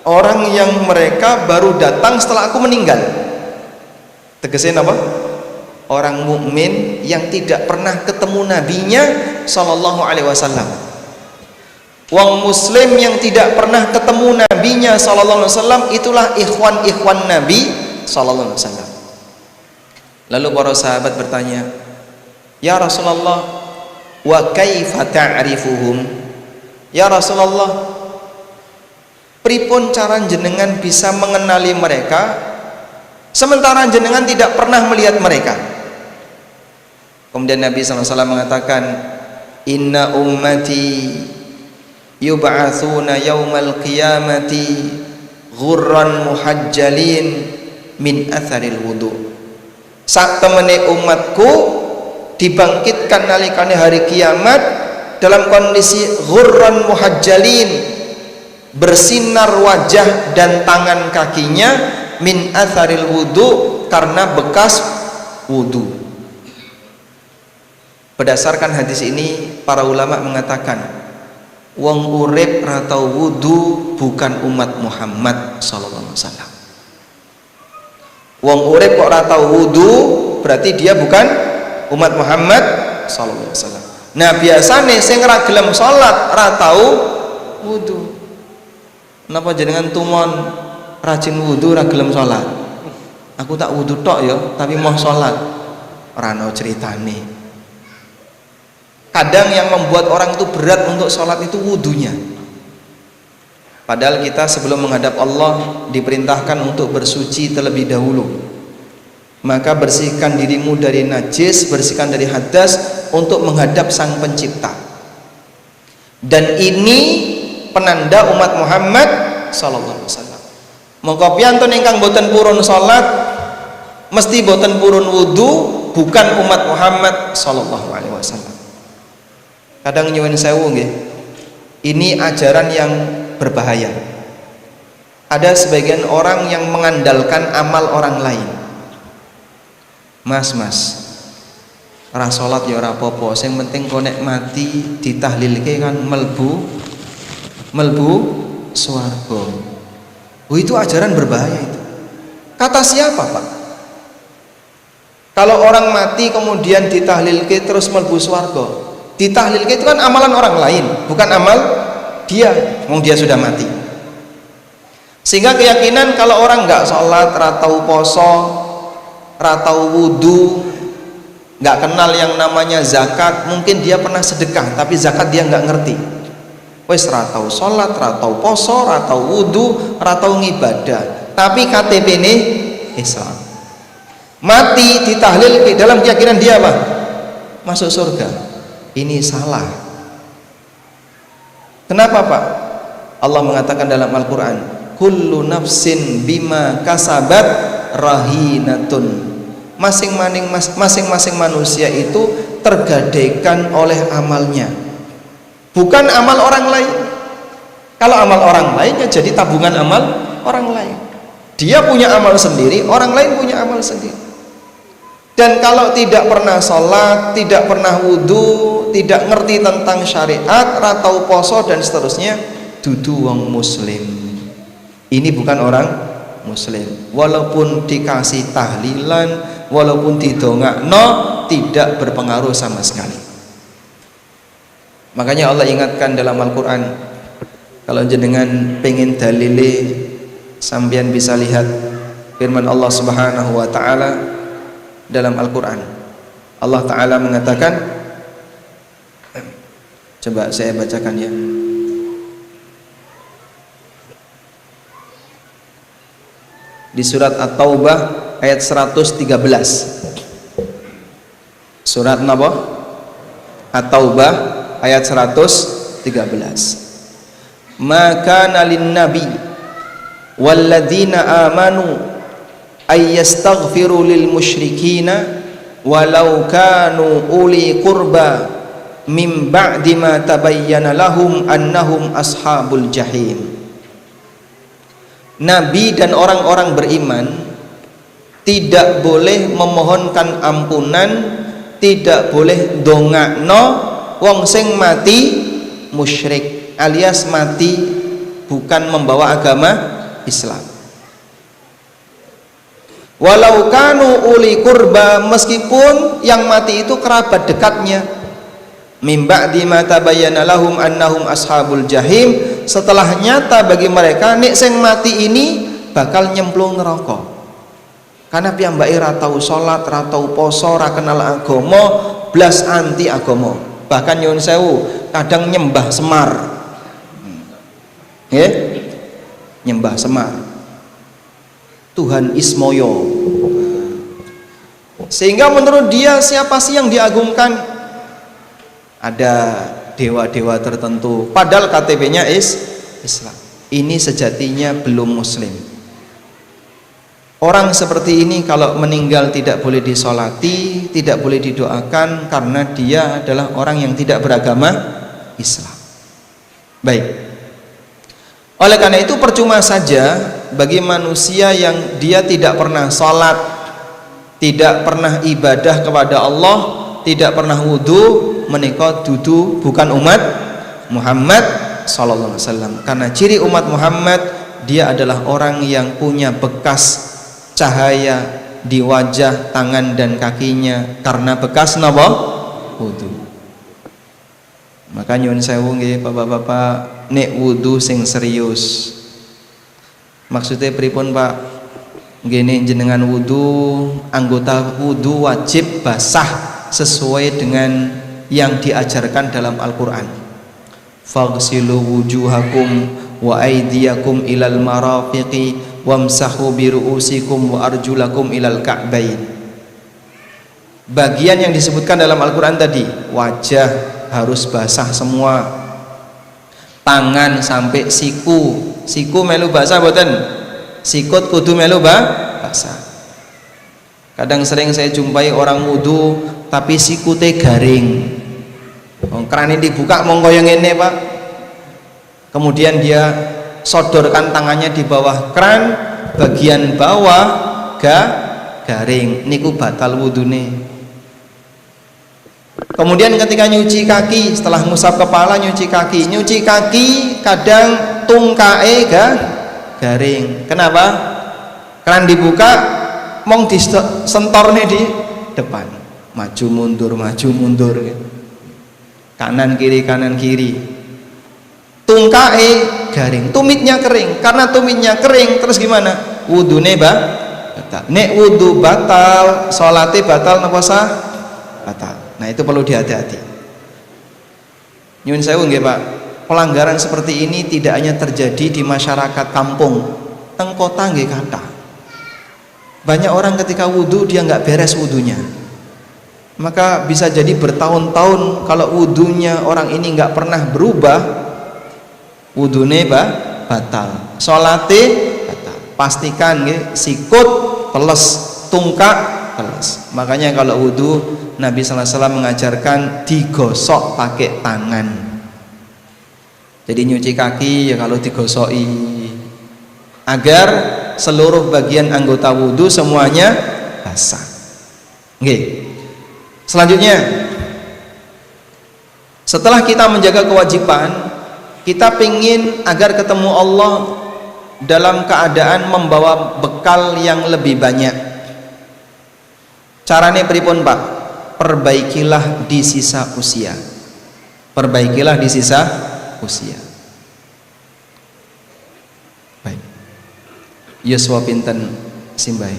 orang yang mereka baru datang setelah aku meninggal. Tegesin apa? Orang mukmin yang tidak pernah ketemu nabinya sallallahu alaihi wasallam. Wong muslim yang tidak pernah ketemu nabinya sallallahu alaihi wasallam, itulah ikhwan-ikhwan Nabi sallallahu alaihi wasallam. Lalu para sahabat bertanya, ya Rasulullah, wa kaifa ta'rifuhum? Ya Rasulullah, pripun cara jenengan bisa mengenali mereka sementara jenengan tidak pernah melihat mereka? Kemudian Nabi SAW mengatakan, inna ummati yub'atsuna yaumal qiyamati ghurran muhajjalin min atharil wudu. Sak temene umatku dibangkitkan nalikane hari kiamat dalam kondisi ghurran muhajjalin, bersinar wajah dan tangan kakinya, min atharil wudu, karena bekas wudu. Berdasarkan hadis ini, para ulama mengatakan, wong urip ratau wudu bukan umat Muhammad sallallahu alaihi wasallam. Wong urip kok ratau wudu berarti dia bukan umat Muhammad sallallahu alaihi wasallam. Nah, biasane sing ra gelem salat ra tau wudu. Napa jenengan tumon rajin wudu ra gelem salat? Aku tak wudu tok ya, tapi mau salat. Ora ono ceritane. Kadang yang membuat orang itu berat untuk sholat itu wudunya. Padahal kita sebelum menghadap Allah diperintahkan untuk bersuci terlebih dahulu. Maka bersihkan dirimu dari najis, bersihkan dari hadas untuk menghadap Sang Pencipta. Dan ini penanda umat Muhammad sallallahu alaihi wasallam. Mongko piyantun ingkang boten purun sholat, mesti boten purun wudu, bukan umat Muhammad sallallahu alaihi wasallam. Kadang nyuwun sewu nggih, ini ajaran yang berbahaya. Ada sebagian orang yang mengandalkan amal orang lain. Mas, ora salat ya ora apa-apa, sing penting konek mati ditahlilke kan melbu swarga. Oh, itu ajaran berbahaya itu. Kata siapa, Pak? Kalau orang mati kemudian ditahlilke terus melbu swarga. Ditahlilke itu kan amalan orang lain, bukan amal dia, wong dia sudah mati. Sehingga keyakinan kalau orang nggak sholat, ratau poso, ratau wudu, nggak kenal yang namanya zakat, mungkin dia pernah sedekah, tapi zakat dia nggak ngerti. Wes ratau sholat, ratau poso, ratau wudu, ratau ngibadah, tapi KTP ini Islam. Mati ditahlilke, dalam keyakinan dia apa? Masuk surga. Ini salah. Kenapa, Pak? Allah mengatakan dalam Al-Quran, kullu nafsin bima kasabat rahinatun. Masing-masing manusia itu tergadaikan oleh amalnya, bukan amal orang lain. Kalau amal orang lain ya jadi tabungan amal orang lain. Dia punya amal sendiri, orang lain punya amal sendiri. Dan kalau tidak pernah sholat, tidak pernah wudu, tidak ngerti tentang syariat, ratau poso dan seterusnya, dudu wong muslim. Ini bukan orang muslim. Walaupun dikasih tahlilan, walaupun didongakno, tidak berpengaruh sama sekali. Makanya Allah ingatkan dalam Al-Quran, kalau jenengan pengen dalile, sampean bisa lihat firman Allah Subhanahu wa ta'ala dalam Al-Quran. Allah Ta'ala mengatakan, coba saya bacakan ya, di surat At-Taubah ayat 113. Surat apa? At-Taubah ayat 113. Maka nalin nabi walladzina amanu ayyastaghfiru lil musyrikina walau kanu uli qurba mim ba'di ma tabayyana lahum annahum ashabul jahim. Nabi dan orang-orang beriman tidak boleh memohonkan ampunan, tidak boleh dongakno wong sing mati musyrik alias mati bukan membawa agama Islam. Walau kanu uli kurba, meskipun yang mati itu kerabat dekatnya. Mim ba'di ma tabayyana lahum annahum ashabul jahim, setelah nyata bagi mereka nek sing mati ini bakal nyemplung neraka. Karena piyambake ra tau salat, ra tau poso, ra kenal agama, blas anti agama. Bahkan nyuwun sewu, kadang nyembah Semar. Nggih? Nyembah Semar. Tuhan Ismoyo, sehingga menurut dia siapa sih yang diagungkan? Ada dewa-dewa tertentu, padahal KTP-nya Islam. Ini sejatinya belum muslim. Orang seperti ini kalau meninggal tidak boleh disolati, tidak boleh didoakan, karena dia adalah orang yang tidak beragama Islam. Baik. Oleh karena itu percuma saja bagi manusia yang dia tidak pernah sholat, tidak pernah ibadah kepada Allah, tidak pernah wudhu, menika dudu bukan umat Muhammad sallallahu alaihi wasallam. Karena ciri umat Muhammad, dia adalah orang yang punya bekas cahaya di wajah, tangan dan kakinya karena bekas napa? Wudhu. Maka nyuwun sewu nggih bapak-bapak, nek wudhu sing serius. Maksudnya pripun Pak? Gini jenengan wudhu, anggota wudhu wajib basah sesuai dengan yang diajarkan dalam Al-Quran. Faghsilu wujuhakum wa aydiyakum ilal marafiqi wamsahu biru'usikum wa arjulakum ilal ka'bain. Bagian yang disebutkan dalam Al-Quran tadi, wajah harus basah semua, tangan sampai siku. Siku melu basah boten? Sikut kudu melu basah. Kadang sering saya jumpai orang wudu tapi sikute garing. Keran ini dibuka monggo yang ini Pak. Kemudian dia sodorkan tangannya di bawah keran, bagian bawah garing. Niku batal wudune. Kemudian ketika nyuci kaki, setelah ngusap kepala nyuci kaki kadang tungkae garing. Kenapa? Keran dibuka mong disentorne di depan, maju mundur kanan kiri, tungkae garing, tumitnya kering. Karena tumitnya kering terus gimana? Wudune batal. Nek wudu batal, salate batal napa sah? Batal. Nah itu perlu dihati-hati. Nyuwun sewu nggih Pak, pelanggaran seperti ini tidak hanya terjadi di masyarakat kampung, teng kota nggih kathah. Banyak orang ketika wudhu dia nggak beres wudhunya, maka bisa jadi bertahun-tahun kalau wudhunya orang ini nggak pernah berubah, wudhune batal, sholate batal. Pastikan nggih, sikut teles, tungkak teles. Makanya kalau wudhu Nabi sallallahu alaihi wasallam mengajarkan digosok pakai tangan. Jadi nyuci kaki ya kalau digosoki, agar seluruh bagian anggota wudhu semuanya basah. Oke. Selanjutnya, setelah kita menjaga kewajiban, kita pingin agar ketemu Allah dalam keadaan membawa bekal yang lebih banyak. Caranya pripun Pak? Perbaikilah di sisa usia. Perbaikilah di sisa usia. Baik. Yuswa pinten simbahe?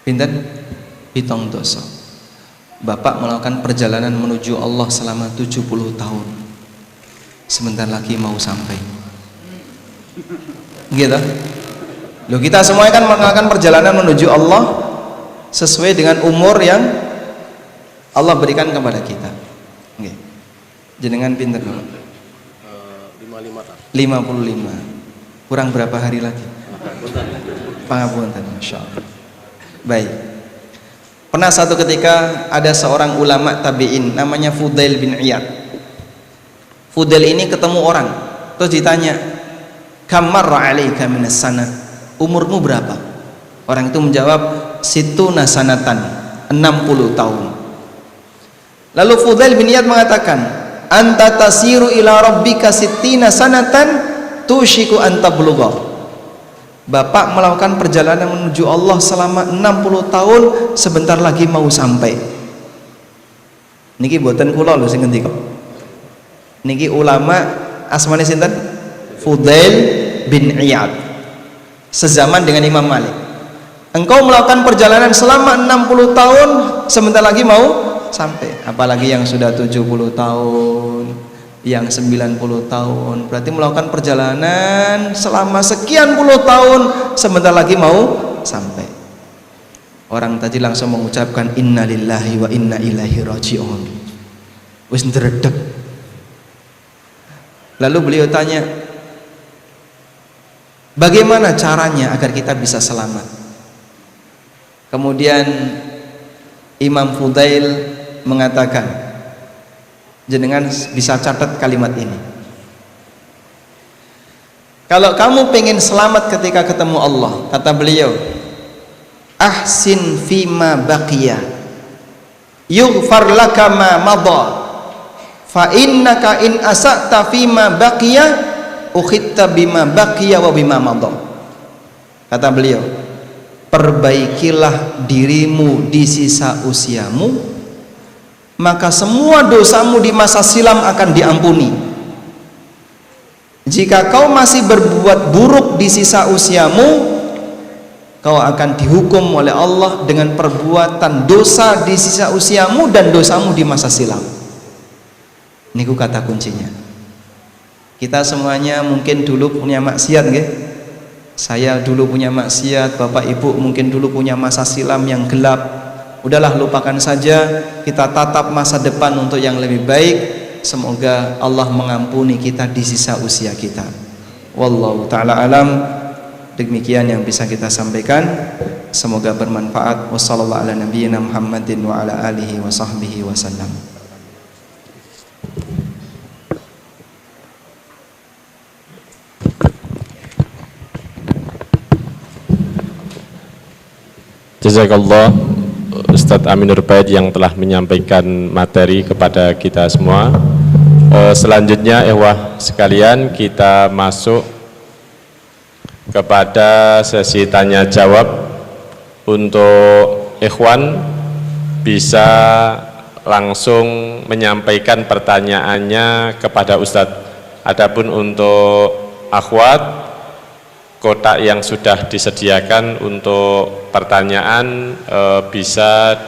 Pinten? 7 dosa. Bapak melakukan perjalanan menuju Allah selama 70 tahun. Sebentar lagi mau sampai. Gitu. Loh, kita semuanya kan melakukan perjalanan menuju Allah sesuai dengan umur yang Allah berikan kepada kita. Nggih. Jenengan pinten, Pak? 55. Kurang berapa hari lagi? Pangapunten, masyaallah. Baik. Pernah satu ketika ada seorang ulama tabi'in namanya Fudail bin Iyad. Fudail ini ketemu orang, terus ditanya, "Kam marra 'alaika minas sana?" Umurmu berapa? Orang itu menjawab, "Situna sanatan," 60 tahun. Lalu Fudail bin Iyad mengatakan, "Anta tasiru ila rabbika sittina sanatan tushiku an tablugha." Bapak melakukan perjalanan menuju Allah selama 60 tahun, sebentar lagi mau sampai. Niki boten kula lho sing ngendika. Niki ulama asmane sinten? Fudail bin Iyad. Sezaman dengan Imam Malik. Engkau melakukan perjalanan selama 60 tahun, sebentar lagi mau sampai. Apalagi yang sudah 70 tahun, yang 90 tahun, berarti melakukan perjalanan selama sekian puluh tahun, sebentar lagi mau sampai. Orang tadi langsung mengucapkan innalillahi wa inna ilaihi raji'un. Wis ndredeg. Lalu beliau tanya, bagaimana caranya agar kita bisa selamat? Kemudian Imam Fudail mengatakan, jenengan bisa catat kalimat ini. Kalau kamu pengen selamat ketika ketemu Allah, kata beliau, ahsin fima baqiya yughfar laka ma madha fa innaka in asa'ta fima baqiya ukhitta bima baqiya wa bima madha. Kata beliau, perbaikilah dirimu di sisa usiamu, maka semua dosamu di masa silam akan diampuni. Jika kau masih berbuat buruk di sisa usiamu, kau akan dihukum oleh Allah dengan perbuatan dosa di sisa usiamu dan dosamu di masa silam. Niku kata kuncinya. Kita semuanya mungkin dulu punya maksiat, nggih. Saya dulu punya maksiat, Bapak Ibu mungkin dulu punya masa silam yang gelap. Udahlah, lupakan saja, kita tatap masa depan untuk yang lebih baik. Semoga Allah mengampuni kita di sisa usia kita. Wallahu ta'ala alam. Demikian yang bisa kita sampaikan, semoga bermanfaat. Wassallallahu ala nabiyyina Muhammadin wa ala alihi wa sahbihi wasallam. Jazakallah Ustadz Aminur Bait yang telah menyampaikan materi kepada kita semua. Selanjutnya sekalian, kita masuk kepada sesi tanya jawab. Untuk ikhwan bisa langsung menyampaikan pertanyaannya kepada Ustadz. Adapun untuk akhwat, kotak yang sudah disediakan untuk pertanyaan bisa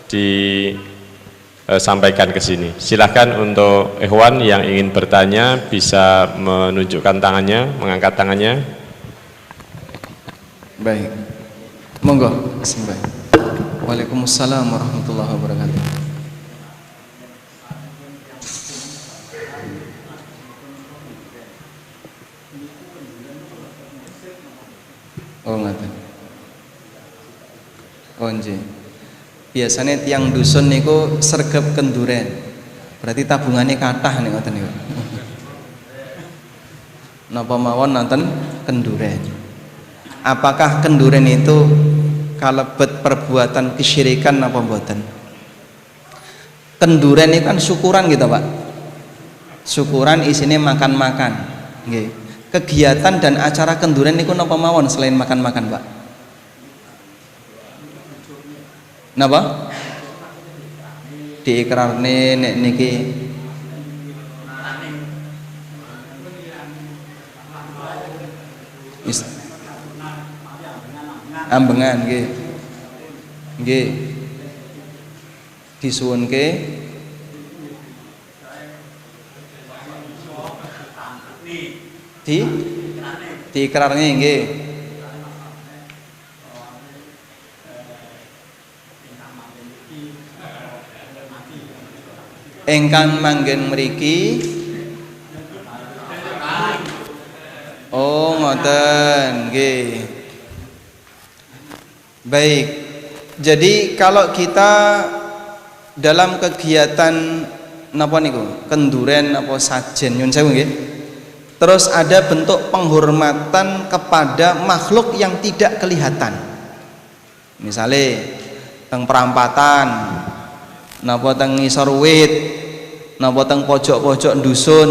disampaikan ke sini. Silahkan untuk ikhwan yang ingin bertanya bisa menunjukkan tangannya, mengangkat tangannya. Baik, monggo. Bismillah. Waalaikumsalam warahmatullahi wabarakatuh. Oh ngaten. Oh nggih. Biasanya tiang dusun niku sregep kenduren. Berarti tabungannya kathah nih ngoten niku. Napa mawon nonton kenduren. Apakah kenduren itu kalebet perbuatan kesyirikan apa mboten? Kenduren itu kan syukuran gitu, Pak. Syukuran isinya makan-makan. Nggih. Kegiatan dan acara kenduren niku napa mawon selain makan-makan, Pak? Napa? Diikrarne nek niki ambengan nggih. Nggih. Disuwunke diikrarne nggih. Engkang manggen mriki. Oh ngoten nggih. Baik. Jadi kalau kita dalam kegiatan napa niku? Kenduren apa sajen nyun sewu nggih. Terus ada bentuk penghormatan kepada makhluk yang tidak kelihatan. Misalnya teng perampatan, napa teng ngisor wit, napa teng pojok-pojok dusun,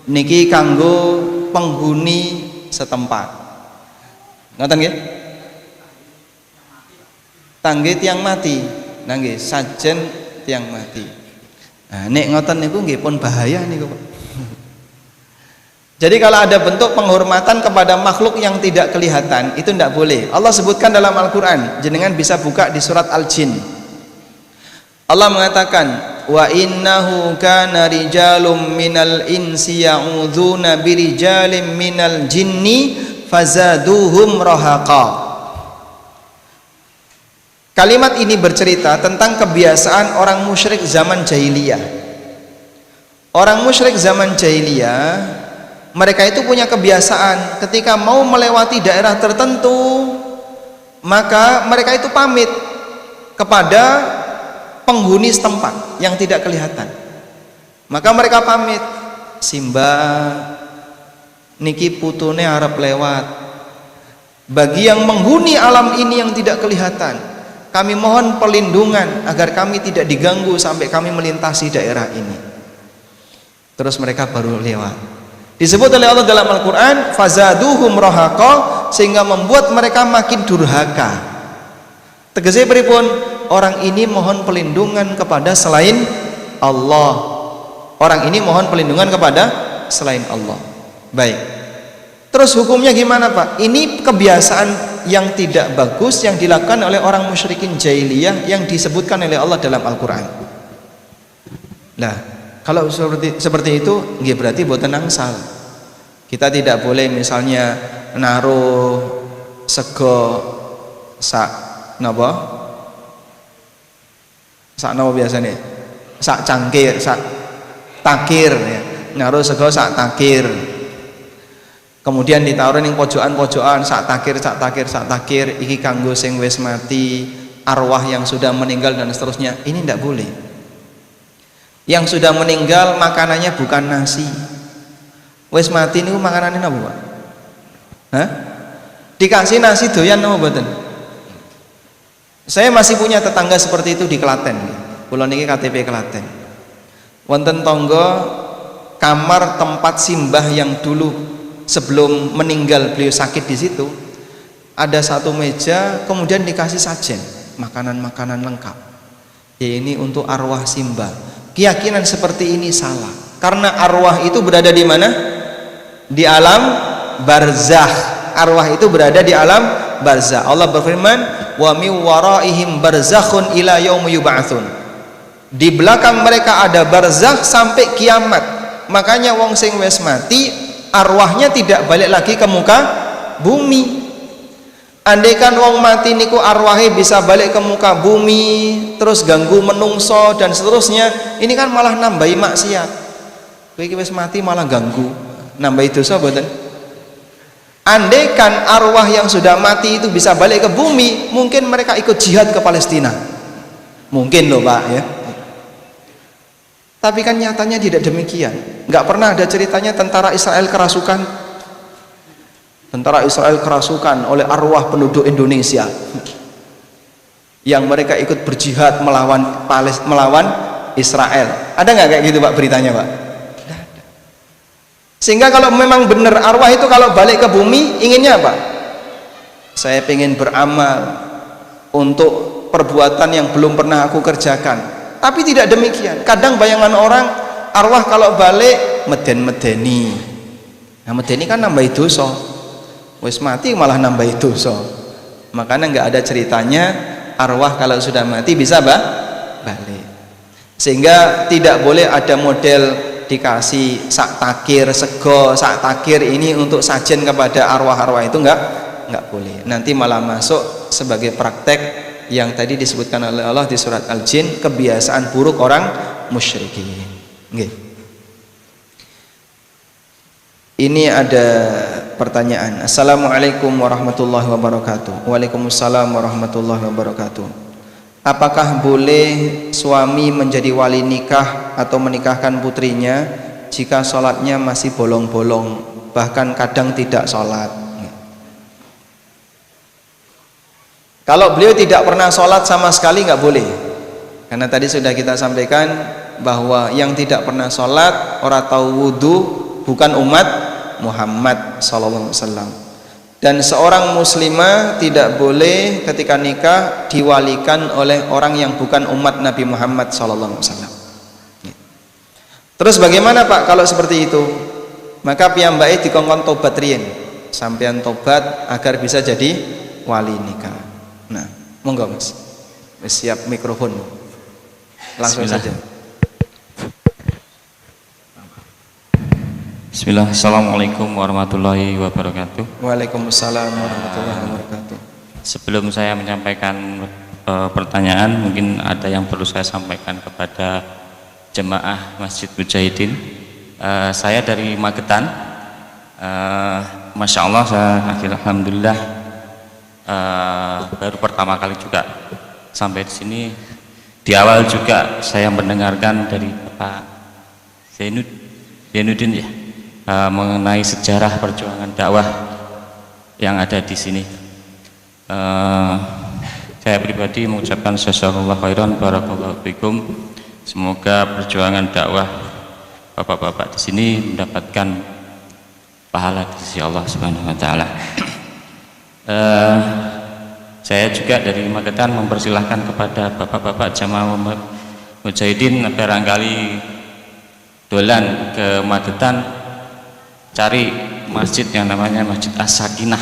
niki kanggo penghuni setempat. Ngoten nggih? Tangge tiang mati. Nah nggih, sajen tiang mati. Nah, nek ngoten niku nggih pun bahaya niku, Pak. Jadi kalau ada bentuk penghormatan kepada makhluk yang tidak kelihatan, itu tidak boleh. Allah sebutkan dalam Al-Quran, jenengan bisa buka di surat Al-Jin. Allah mengatakan, wa innahu kana rijalum minal insi ya'udzuuna birijalim minal jinni fazaduhum rahaqa. Kalimat ini bercerita tentang kebiasaan orang musyrik zaman jahiliyah. Orang musyrik zaman jahiliyah, mereka itu punya kebiasaan ketika mau melewati daerah tertentu, maka mereka itu pamit kepada penghuni setempat yang tidak kelihatan. Maka mereka pamit, Simbah niki putune arep lewat. Bagi yang menghuni alam ini yang tidak kelihatan, kami mohon perlindungan agar kami tidak diganggu sampai kami melintasi daerah ini. Terus mereka baru lewat. Disebut oleh Allah dalam Al-Quran, fazaduhum rahaqa, sehingga membuat mereka makin durhaka. Tegese pripun? Orang ini mohon perlindungan kepada selain Allah. Orang ini mohon perlindungan kepada selain Allah. Baik. Terus hukumnya gimana, Pak? Ini kebiasaan yang tidak bagus yang dilakukan oleh orang musyrikin jahiliyah yang disebutkan oleh Allah dalam Al-Quran. Nah, kalau seperti itu, nggih berarti boten angsal. Kita tidak boleh misalnya naruh sego sak napa? Sak napa biasanya? Sak cangkir, sak takir ya. Naruh sego sak takir. Kemudian ditaruh ning pojokan-pojokan sak takir, sak takir, sak takir, iki kanggo sing wis mati, arwah yang sudah meninggal dan seterusnya. Ini tidak boleh. Yang sudah meninggal makanannya bukan nasi. Wis mati niku makanannya apa, Pak? Hah? Dikasih nasi doyan apa mboten? Saya masih punya tetangga seperti itu di Klaten. Kula niki KTP Klaten. Wonten tangga kamar tempat simbah yang dulu sebelum meninggal beliau sakit di situ. Ada satu meja, kemudian dikasih sajen, makanan-makanan lengkap. Ya ini untuk arwah simbah. Keyakinan seperti ini salah, karena arwah itu berada di mana? Di alam barzakh. Arwah itu berada di alam barzakh. Allah berfirman, wa mi waraihim barzakhun ila yaumi yub'atsun. Di belakang mereka ada barzakh sampai kiamat. Makanya wong sing wis mati arwahnya tidak balik lagi ke muka bumi. Andaikan wong mati niku arwahnya bisa balik ke muka bumi, terus ganggu menungso dan seterusnya, ini kan malah nambahi maksiat. Kowe iki wis mati malah ganggu, nambahi dosa mboten? Andaikan arwah yang sudah mati itu bisa balik ke bumi, mungkin mereka ikut jihad ke Palestina. Mungkin loh, Pak ya. Tapi kan nyatanya tidak demikian. Nggak pernah ada ceritanya tentara Israel kerasukan. Tentara Israel kerasukan oleh arwah penduduk Indonesia yang mereka ikut berjihad melawan Israel. Ada nggak kayak gitu, Pak, beritanya, Pak? Tidak ada. Sehingga kalau memang benar arwah itu kalau balik ke bumi inginnya apa? Saya pengen beramal untuk perbuatan yang belum pernah aku kerjakan. Tapi tidak demikian. Kadang bayangan orang arwah kalau balik meden-medeni. Nah, medeni kan nambah dosa. Wis mati malah nambah dosa. Makanya nggak ada ceritanya arwah kalau sudah mati bisa balik. Sehingga tidak boleh ada model dikasih sak takir sego, sak takir ini untuk sajen kepada arwah-arwah, itu nggak boleh. Nanti malah masuk sebagai praktek yang tadi disebutkan oleh Allah di surat Al-Jin, kebiasaan buruk orang musyrikin. Nggih. Ini ada pertanyaan. Assalamualaikum warahmatullahi wabarakatuh. Waalaikumsalam warahmatullahi wabarakatuh. Apakah boleh suami menjadi wali nikah atau menikahkan putrinya jika sholatnya masih bolong-bolong, bahkan kadang tidak sholat? Kalau beliau tidak pernah sholat sama sekali nggak boleh, karena tadi sudah kita sampaikan bahwa yang tidak pernah sholat, orang tahu wudhu, bukan umat Muhammad sallallahu alaihi wasallam. Dan seorang muslimah tidak boleh ketika nikah diwalikan oleh orang yang bukan umat Nabi Muhammad sallallahu alaihi wasallam. Terus bagaimana Pak kalau seperti itu? Maka piyambake dikongkon tobat riyen, sampean tobat agar bisa jadi wali nikah. Nah, monggo Mas. Siap mikrofon. Langsung saja. Bismillah. Assalamualaikum warahmatullahi wabarakatuh. Waalaikumsalam warahmatullahi wabarakatuh. Sebelum saya menyampaikan pertanyaan, mungkin ada yang perlu saya sampaikan kepada jemaah Masjid Mujahidin. Saya dari Magetan. Masya Allah, alhamdulillah baru pertama kali juga sampai di sini. Di awal juga saya mendengarkan dari Pak Zainuddin ya, mengenai sejarah perjuangan dakwah yang ada di sini. Saya pribadi mengucapkan jazakallahu khairan, barakallahu fikum. Semoga perjuangan dakwah bapak-bapak di sini mendapatkan pahala di sisi Allah Subhanahu wa taala. Saya juga dari Magetan mempersilahkan kepada bapak-bapak jamaah Mujahidin barangkali dolan ke Magetan, cari masjid yang namanya Masjid As-Sakinah.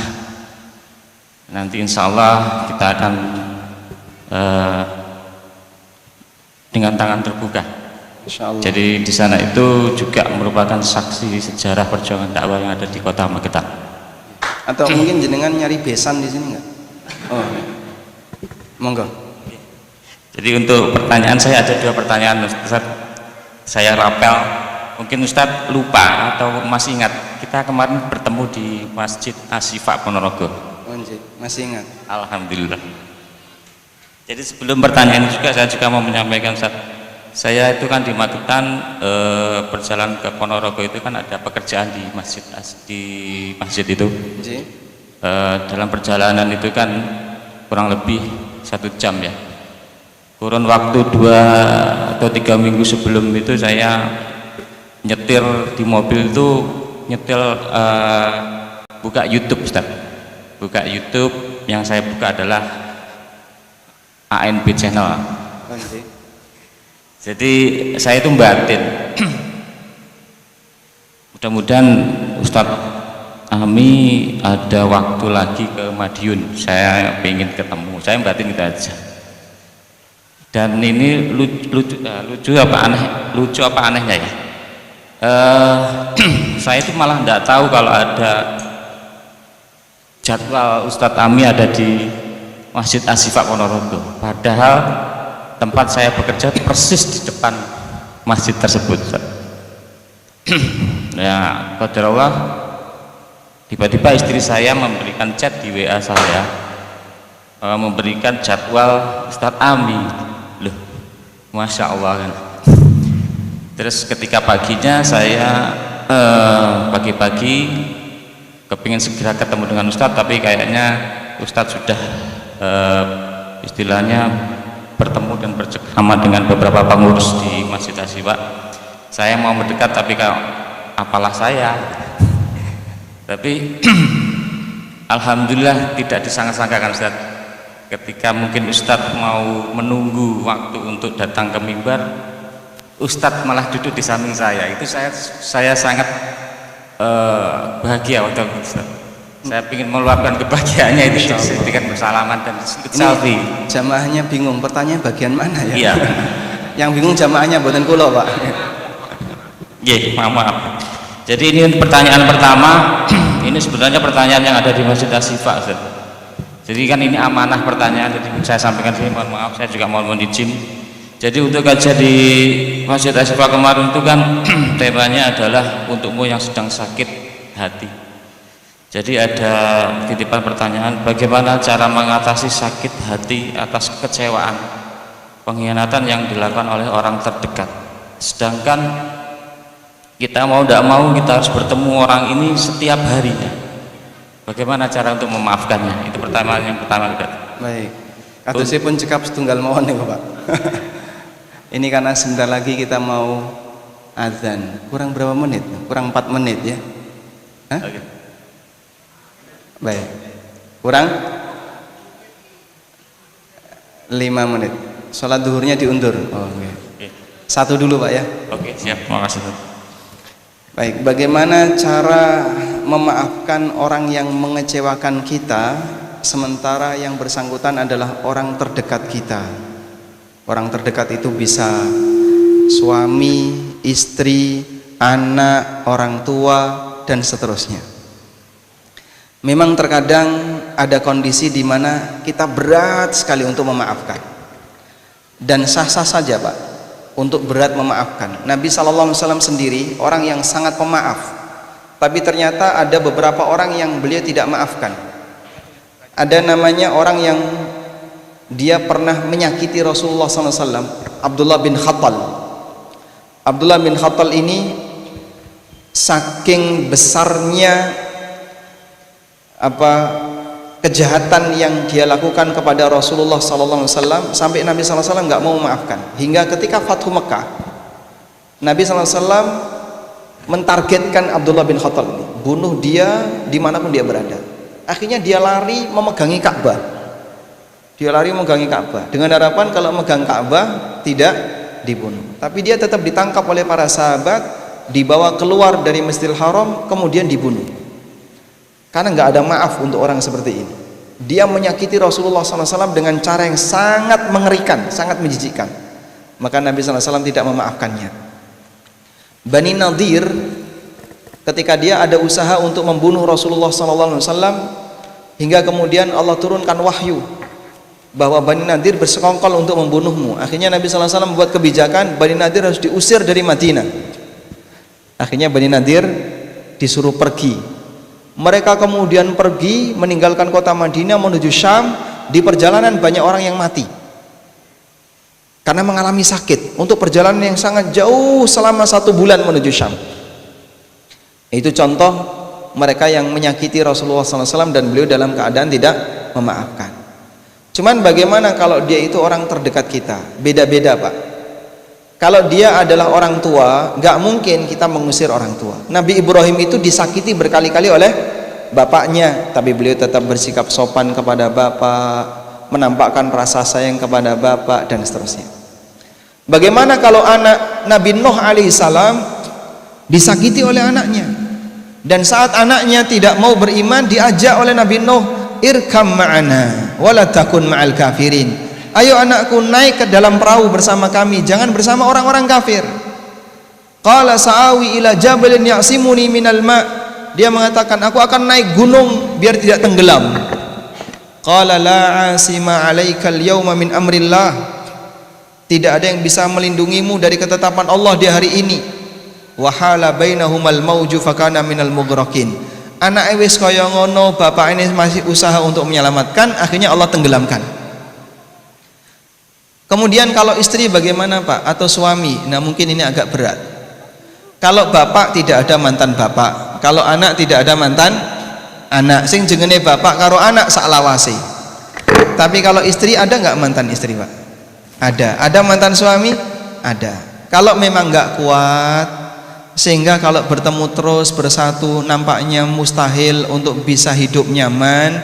Nanti insya Allah kita akan dengan tangan terbuka. Jadi di sana itu juga merupakan saksi sejarah perjuangan dakwah yang ada di kota Magetan. Atau mungkin jenengan nyari besan di sini nggak? Oh, monggo. Jadi untuk pertanyaan saya ada 2 pertanyaan Ustaz. Saya rapel, mungkin Ustaz lupa atau masih ingat. Kita kemarin bertemu di Masjid Asyifa Ponorogo. Masih ingat. Alhamdulillah. Jadi sebelum pertanyaan juga saya juga mau menyampaikan Ustaz. Saya itu kan di Magetan berjalan ke Ponorogo itu kan ada pekerjaan di masjid itu. Dalam perjalanan itu kan kurang lebih 1 jam ya. Kurun waktu 2 atau 3 minggu sebelum itu saya nyetir di mobil itu buka YouTube Ustaz. Buka YouTube, yang saya buka adalah ANB channel. Jadi saya itu batin. Mudah-mudahan Ustadz Ami ada waktu lagi ke Madiun, saya ingin ketemu. Saya batin gitu aja. Dan ini lucu apa anehnya ya? Saya itu malah tidak tahu kalau ada jadwal Ustadz Ami ada di Masjid Asyifa Ponorogo. Padahal tempat saya bekerja persis di depan masjid tersebut. Ya, qadarullah, tiba-tiba istri saya memberikan chat di WA saya, memberikan jadwal Ustadz Ami. Loh, Masya Allah kan. Terus ketika paginya saya pagi-pagi kepingin segera ketemu dengan Ustadz, tapi kayaknya Ustadz sudah istilahnya bertemu dan bercengkrama dengan beberapa pengurus di Masjid Asyifa. Saya mau mendekat tapi apalah saya. Tapi alhamdulillah tidak disangka-sangkakan Ustaz. Ketika mungkin Ustadz mau menunggu waktu untuk datang ke mimbar, Ustadz malah duduk di samping saya. Itu saya sangat bahagia waktu itu Ustaz. Saya ingin meluapkan kebahagiaannya itu dengan bersalaman dan selfie. Jamaahnya bingung, pertanyaan bagian mana ya? Iya. Yang bingung jamaahnya buatan kulo Pak. Iya, maaf. Jadi ini pertanyaan pertama. Ini sebenarnya pertanyaan yang ada di Masjid Asyifa. Jadi kan ini amanah pertanyaan. Jadi saya sampaikan sini, mohon maaf. Saya juga mohon izin. Jadi untuk kajian di Masjid Asyifa kemarin itu kan temanya adalah untukmu yang sedang sakit hati. Jadi ada titipan pertanyaan, bagaimana cara mengatasi sakit hati atas kekecewaan, pengkhianatan yang dilakukan oleh orang terdekat. Sedangkan kita mau tidak mau kita harus bertemu orang ini setiap harinya. Bagaimana cara untuk memaafkannya? Itu yang pertama. Baik. Atusipun cekap setunggal mawon nih Bapak. Ini karena sebentar lagi kita mau azan. Kurang berapa menit? Kurang 4 menit ya. Hah? Okay. Baik. Kurang 5 menit. Sholat duhurnya diundur. Oh, okay. Satu dulu Pak ya. Oke, siap. Makasih. Baik, bagaimana cara memaafkan orang yang mengecewakan kita sementara yang bersangkutan adalah orang terdekat kita. Orang terdekat itu bisa suami, istri, anak, orang tua, dan seterusnya. Memang terkadang ada kondisi di mana kita berat sekali untuk memaafkan. Dan sah-sah saja Pak untuk berat memaafkan. Nabi SAW sendiri orang yang sangat pemaaf, tapi ternyata ada beberapa orang yang beliau tidak maafkan. Ada namanya orang yang dia pernah menyakiti Rasulullah SAW, Abdullah bin Khattal. Abdullah bin Khattal ini saking besarnya kejahatan yang dia lakukan kepada Rasulullah SAW sampai Nabi SAW nggak mau memaafkan. Hingga ketika Fathu Mekah, Nabi SAW mentargetkan Abdullah bin Khattal ini, bunuh dia dimanapun dia berada. Akhirnya dia lari memegangi Ka'bah. Dia lari memegangi Ka'bah dengan harapan kalau megang Ka'bah tidak dibunuh. Tapi dia tetap ditangkap oleh para sahabat, dibawa keluar dari Masjidil Haram, kemudian dibunuh. Karena nggak ada maaf untuk orang seperti ini. Dia menyakiti Rasulullah SAW dengan cara yang sangat mengerikan, sangat menjijikkan. Maka Nabi SAW tidak memaafkannya. Bani Nadir, ketika dia ada usaha untuk membunuh Rasulullah SAW, hingga kemudian Allah turunkan wahyu bahwa Bani Nadir bersekongkol untuk membunuhmu. Akhirnya Nabi SAW membuat kebijakan Bani Nadir harus diusir dari Madinah. Akhirnya Bani Nadir disuruh pergi. Mereka kemudian pergi meninggalkan kota Madinah menuju Syam. Di perjalanan banyak orang yang mati karena mengalami sakit untuk perjalanan yang sangat jauh selama 1 bulan menuju Syam. Itu contoh mereka yang menyakiti Rasulullah SAW dan beliau dalam keadaan tidak memaafkan. Cuman bagaimana kalau dia itu orang terdekat kita? Beda-beda Pak. Kalau dia adalah orang tua, gak mungkin kita mengusir orang tua. Nabi Ibrahim itu disakiti berkali-kali oleh bapaknya, tapi beliau tetap bersikap sopan kepada bapak, menampakkan rasa sayang kepada bapak, dan seterusnya. Bagaimana kalau anak Nabi Nuh alaihissalam disakiti oleh anaknya, dan saat anaknya tidak mau beriman, diajak oleh Nabi Nuh, irkam ma'ana wala takun ma'al kafirin. Ayo anakku, naik ke dalam perahu bersama kami, jangan bersama orang-orang kafir. Qala sa'awi ila jabalin ya'simuni minal ma'. Dia mengatakan, aku akan naik gunung biar tidak tenggelam. Qala la 'asima 'alaikal yawma min amrillah. Tidak ada yang bisa melindungimu dari ketetapan Allah di hari ini. Wa hala bainahumal mauju fakana minal mughraqin. Anak wis kaya ngono, bapak ini masih usaha untuk menyelamatkan, akhirnya Allah tenggelamkan. Kemudian kalau istri bagaimana Pak? Atau suami? Nah mungkin ini agak berat. Kalau bapak tidak ada mantan bapak, kalau anak tidak ada mantan anak, sing jengene bapak karo anak sak lawase. Tapi kalau istri ada nggak mantan istri Pak? Ada. Ada mantan suami? Ada. Kalau memang nggak kuat, sehingga kalau bertemu terus bersatu nampaknya mustahil untuk bisa hidup nyaman,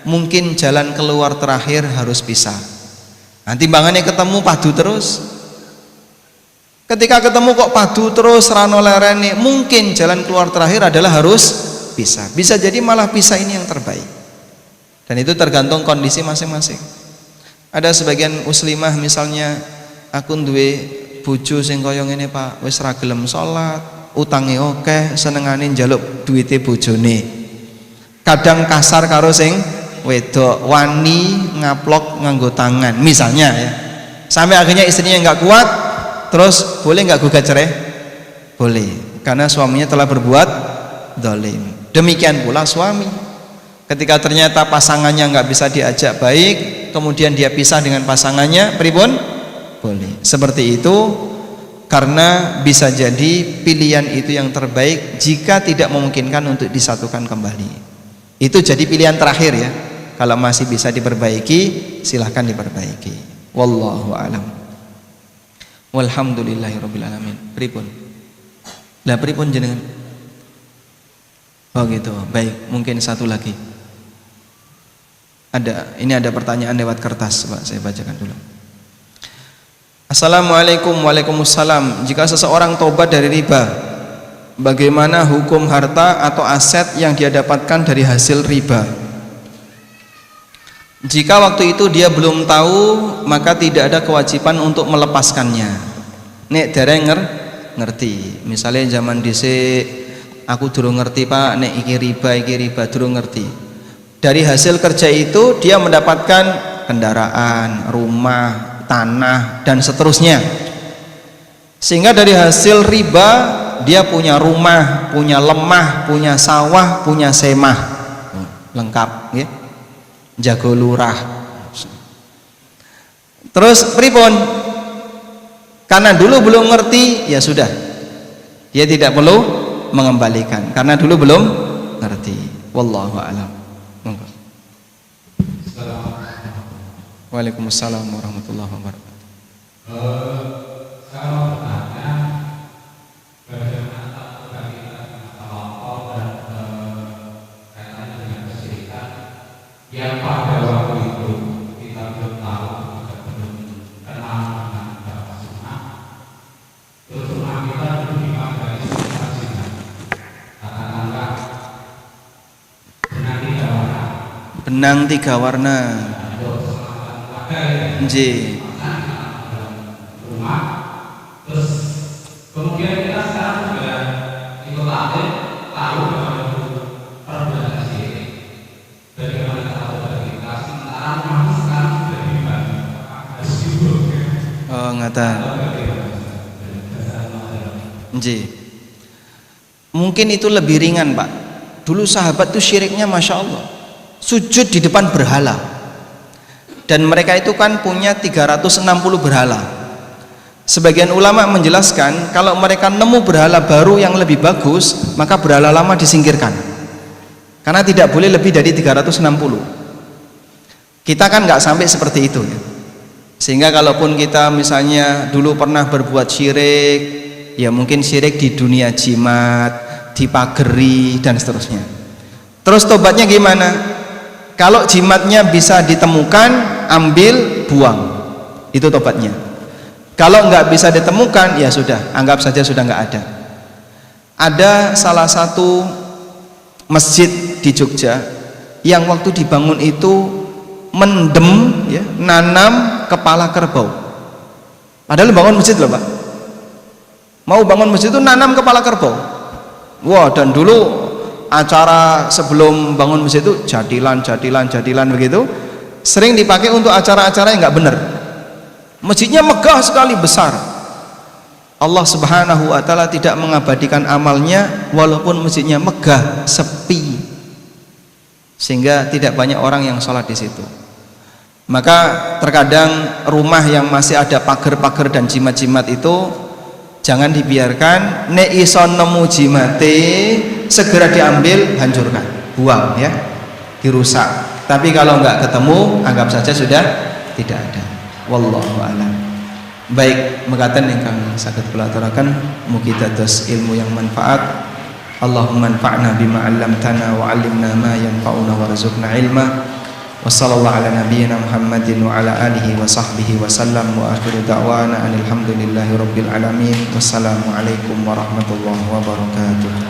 mungkin jalan keluar terakhir harus pisah. Nanti timbangannya ketemu padu terus. Ketika ketemu kok padu terus rano lerene, mungkin jalan keluar terakhir adalah harus pisah. Bisa jadi malah pisah ini yang terbaik. Dan itu tergantung kondisi masing-masing. Ada sebagian muslimah misalnya, aku duwe bojo sing kaya ngene Pak, wis ra gelem salat, utange akeh, senengane njaluk duwite bojone. Kadang kasar karo sing wedok, wani ngaplok nganggo tangan misalnya ya, sampai akhirnya istrinya nggak kuat, terus boleh nggak gugat cerai? Boleh, karena suaminya telah berbuat zalim. Demikian pula suami, ketika ternyata pasangannya nggak bisa diajak baik, kemudian dia pisah dengan pasangannya, pripun? Boleh. Seperti itu, karena bisa jadi pilihan itu yang terbaik jika tidak memungkinkan untuk disatukan kembali. Itu jadi pilihan terakhir ya. Kalau masih bisa diperbaiki, silahkan diperbaiki. Wallahu a'lam. Walhamdulillahirabbil alamin. Pripun? Lah pripun jenengan? Oh gitu. Baik, mungkin satu lagi. Ini ada pertanyaan lewat kertas, Pak. Saya bacakan dulu. Assalamualaikum. Waalaikumsalam. Jika seseorang tobat dari riba, bagaimana hukum harta atau aset yang dia dapatkan dari hasil riba? Jika waktu itu dia belum tahu, maka tidak ada kewajiban untuk melepaskannya. Nek dereng ngerti. Misalnya zaman dhisik aku durung ngerti, Pak, nek iki riba durung ngerti. Dari hasil kerja itu dia mendapatkan kendaraan, rumah, tanah dan seterusnya. Sehingga dari hasil riba dia punya rumah, punya lemah, punya sawah, punya semah. Lengkap, ya. Jago lurah. Terus pripun? Karena dulu belum ngerti, ya sudah. Dia tidak perlu mengembalikan karena dulu belum ngerti. Wallahu a'lam. Waalaikumsalam warahmatullahi wabarakatuh. Saya mau bertanya bagaimana apakah kita tawakal dan kaitannya dengan kesyirikan yang pada waktu itu kita belum tahu, kita belum kenal dengan bapak sunnah. Terus sunnah kita dulu dipakai kesaksian. Katakanlah benang tiga warna. Nggih. Rumah, terus kemudian kita sekarang juga ikut latih, tahu bagaimana perbedaan syirik, bagaimana cara kita sementara rumah sekarang sudah dibagi, harus dibuat. Oh ngaten. Nggih. Mungkin itu lebih ringan, Pak. Dulu sahabat tuh syiriknya masya Allah, sujud di depan berhala. Dan mereka itu kan punya 360 berhala. Sebagian ulama menjelaskan kalau mereka nemu berhala baru yang lebih bagus, maka berhala lama disingkirkan. Karena tidak boleh lebih dari 360. Kita kan nggak sampai seperti itu ya. Sehingga kalaupun kita misalnya dulu pernah berbuat syirik, ya mungkin syirik di dunia jimat, di pageri dan seterusnya. Terus tobatnya gimana? Kalau jimatnya bisa ditemukan, ambil, buang. Itu tobatnya. Kalau nggak bisa ditemukan, ya sudah, anggap saja sudah nggak ada. Ada salah satu masjid di Jogja yang waktu dibangun itu mendem, ya, nanam kepala kerbau. Padahal bangun masjid loh, Pak. Mau bangun masjid itu nanam kepala kerbau. Wah, dan dulu acara sebelum bangun masjid itu jadilan begitu, sering dipakai untuk acara-acara yang nggak benar. Masjidnya megah sekali, besar. Allah Subhanahu wa Ta'ala tidak mengabadikan amalnya walaupun masjidnya megah, sepi, sehingga tidak banyak orang yang sholat di situ. Maka terkadang rumah yang masih ada pagar-pagar dan jimat-jimat itu jangan dibiarkan. Nek iso nemu jimate, segera diambil, hancurkan, buang, ya, dirusak. Tapi kalau nggak ketemu, anggap saja sudah tidak ada. Wallahu a'lam. Baik, mekaten ingkang saged kula aturaken, mugi dados ilmu yang manfaat. Allahumma anfa'na bima 'allamtana wa 'allimna ma yanfa'una warzuqna ilma. Wa sallallahu ala nabiyyina Muhammadin wa ala alihi wa sahbihi wa sallam wa akhiru da'wana alhamdulillahi rabbil alamin. Wassalamu alaikum warahmatullahi wabarakatuh.